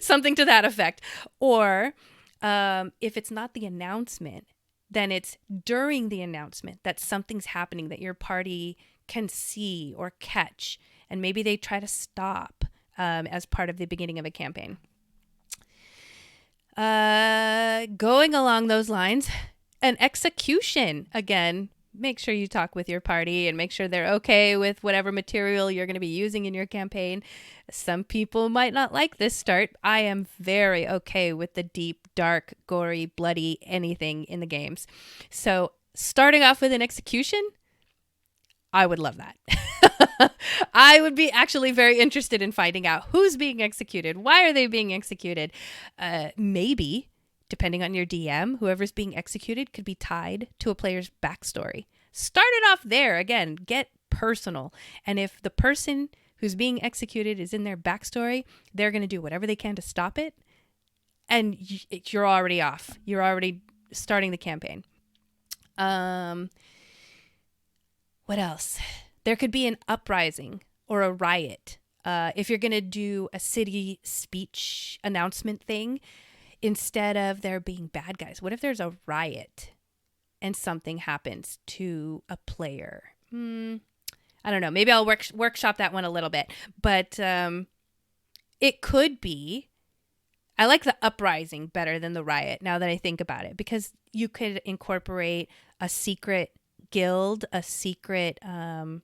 something to that effect. Or if it's not the announcement, then it's during the announcement that something's happening that your party can see or catch. And maybe they try to stop as part of the beginning of a campaign. Going along those lines, an execution, again, make sure you talk with your party and make sure they're okay with whatever material you're going to be using in your campaign. Some people might not like this start. I am very okay with the deep, dark, gory, bloody anything in the games. So starting off with an execution, I would love that. I would be actually very interested in finding out who's being executed. Why are they being executed? Maybe, depending on your DM, whoever's being executed could be tied to a player's backstory. Start it off there. Again, get personal. And if the person who's being executed is in their backstory, they're going to do whatever they can to stop it. And you're already off. You're already starting the campaign. What else? There could be an uprising or a riot. If you're going to do a city speech announcement thing, instead of there being bad guys, what if there's a riot and something happens to a player? I don't know. Maybe I'll workshop that one a little bit. But it could be, I like the uprising better than the riot now that I think about it, because you could incorporate a secret guild, a secret, a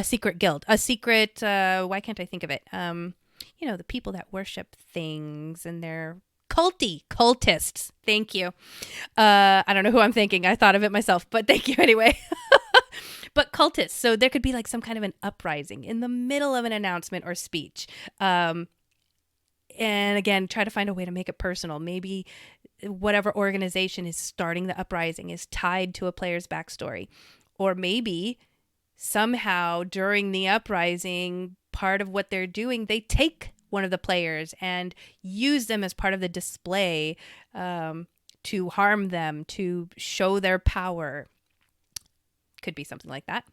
secret guild, a secret, why can't I think of it? The people that worship things and they're cultists. Thank you. I don't know who I'm thinking. I thought of it myself, but thank you anyway. But cultists. So there could be like some kind of an uprising in the middle of an announcement or speech. And again, try to find a way to make it personal. Maybe whatever organization is starting the uprising is tied to a player's backstory. Or maybe somehow during the uprising, part of what they're doing, they take one of the players and use them as part of the display to harm them, to show their power. Could be something like that.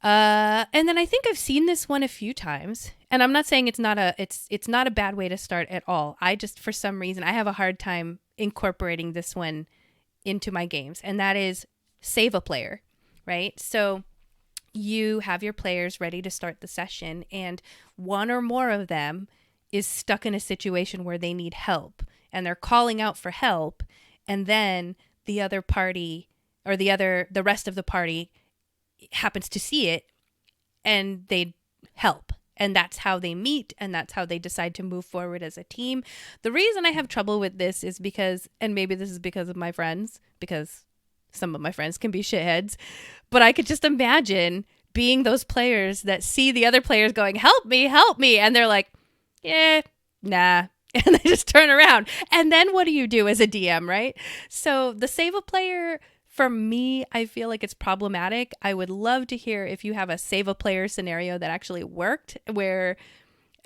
And then I think I've seen this one a few times, and I'm not saying it's not a bad way to start at all. I just, for some reason, I have a hard time incorporating this one into my games, and that is save a player, right? So you have your players ready to start the session, and one or more of them is stuck in a situation where they need help, and they're calling out for help, and then the other party or the rest of the party happens to see it and they help. And that's how they meet, and that's how they decide to move forward as a team. The reason I have trouble with this is because, and maybe this is because of my friends, because some of my friends can be shitheads, but I could just imagine being those players that see the other players going, help me, and they're like, yeah, nah. And they just turn around. And then what do you do as a DM, right? So the save a player, for me, I feel like it's problematic. I would love to hear if you have a save a player scenario that actually worked where,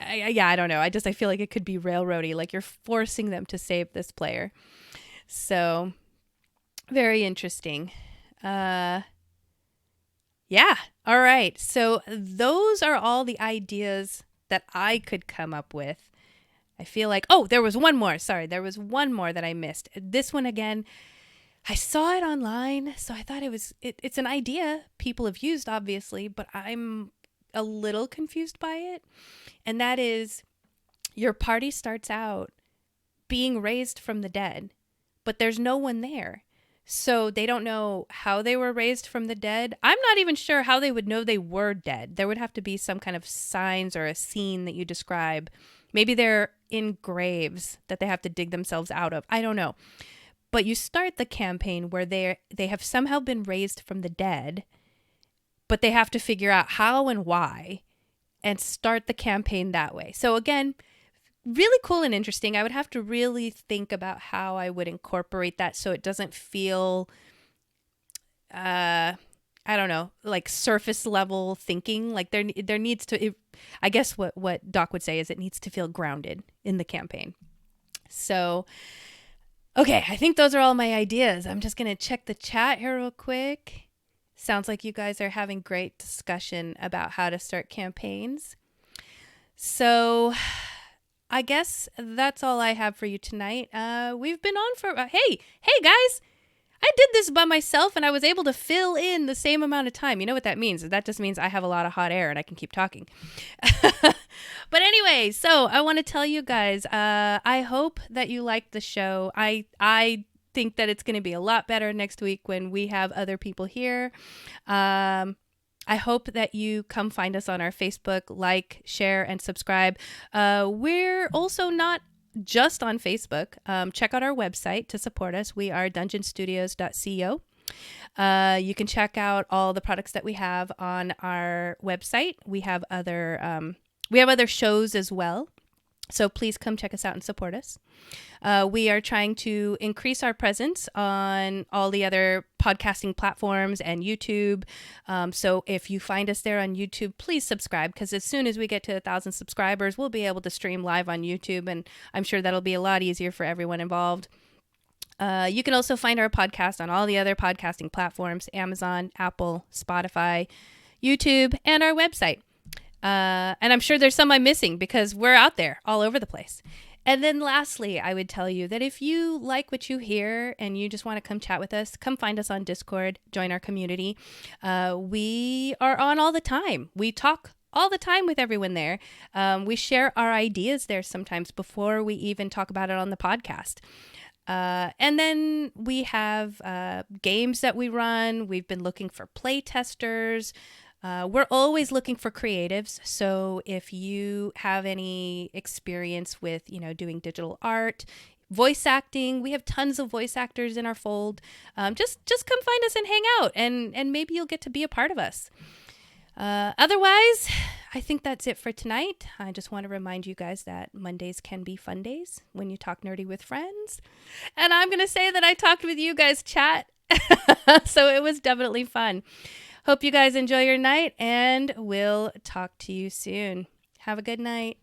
I don't know. I feel like it could be railroady, like you're forcing them to save this player. So very interesting. Yeah. All right. So those are all the ideas that I could come up with. I feel like, there was one more. Sorry, there was one more that I missed. This one, again, I saw it online, so I thought it's an idea people have used, obviously, but I'm a little confused by it. And that is, your party starts out being raised from the dead, but there's no one there. So they don't know how they were raised from the dead. I'm not even sure how they would know they were dead. There would have to be some kind of signs or a scene that you describe. Maybe they're in graves that they have to dig themselves out of. I don't know. But you start the campaign where they have somehow been raised from the dead, but they have to figure out how and why and start the campaign that way. So again, really cool and interesting. I would have to really think about how I would incorporate that so it doesn't feel, I don't know, like surface level thinking. Like there needs to, I guess what Doc would say is it needs to feel grounded in the campaign. So, okay, I think those are all my ideas. I'm just going to check the chat here real quick. Sounds like you guys are having great discussion about how to start campaigns. So I guess that's all I have for you tonight. We've been on for, hey guys, I did this by myself and I was able to fill in the same amount of time. You know what that means? That just means I have a lot of hot air and I can keep talking. But anyway, so I want to tell you guys, I hope that you liked the show. I think that it's going to be a lot better next week when we have other people here. I hope that you come find us on our Facebook, like, share, and subscribe. We're also not just on Facebook. Check out our website to support us. We are dungeonstudios.co. You can check out all the products that we have on our website. We have other shows as well. So please come check us out and support us. We are trying to increase our presence on all the other podcasting platforms and YouTube. So if you find us there on YouTube, please subscribe, because as soon as we get to 1,000 subscribers, we'll be able to stream live on YouTube, and I'm sure that'll be a lot easier for everyone involved. You can also find our podcast on all the other podcasting platforms: Amazon, Apple, Spotify, YouTube, and our website. And I'm sure there's some I'm missing because we're out there all over the place. And then lastly, I would tell you that if you like what you hear and you just want to come chat with us, come find us on Discord, join our community. We are on all the time. We talk all the time with everyone there. We share our ideas there sometimes before we even talk about it on the podcast. And then we have games that we run. We've been looking for play testers. We're always looking for creatives. So if you have any experience with, doing digital art, voice acting, we have tons of voice actors in our fold. Just come find us and hang out, and maybe you'll get to be a part of us. Otherwise, I think that's it for tonight. I just want to remind you guys that Mondays can be fun days when you talk nerdy with friends. And I'm going to say that I talked with you guys chat. So it was definitely fun. Hope you guys enjoy your night, and we'll talk to you soon. Have a good night.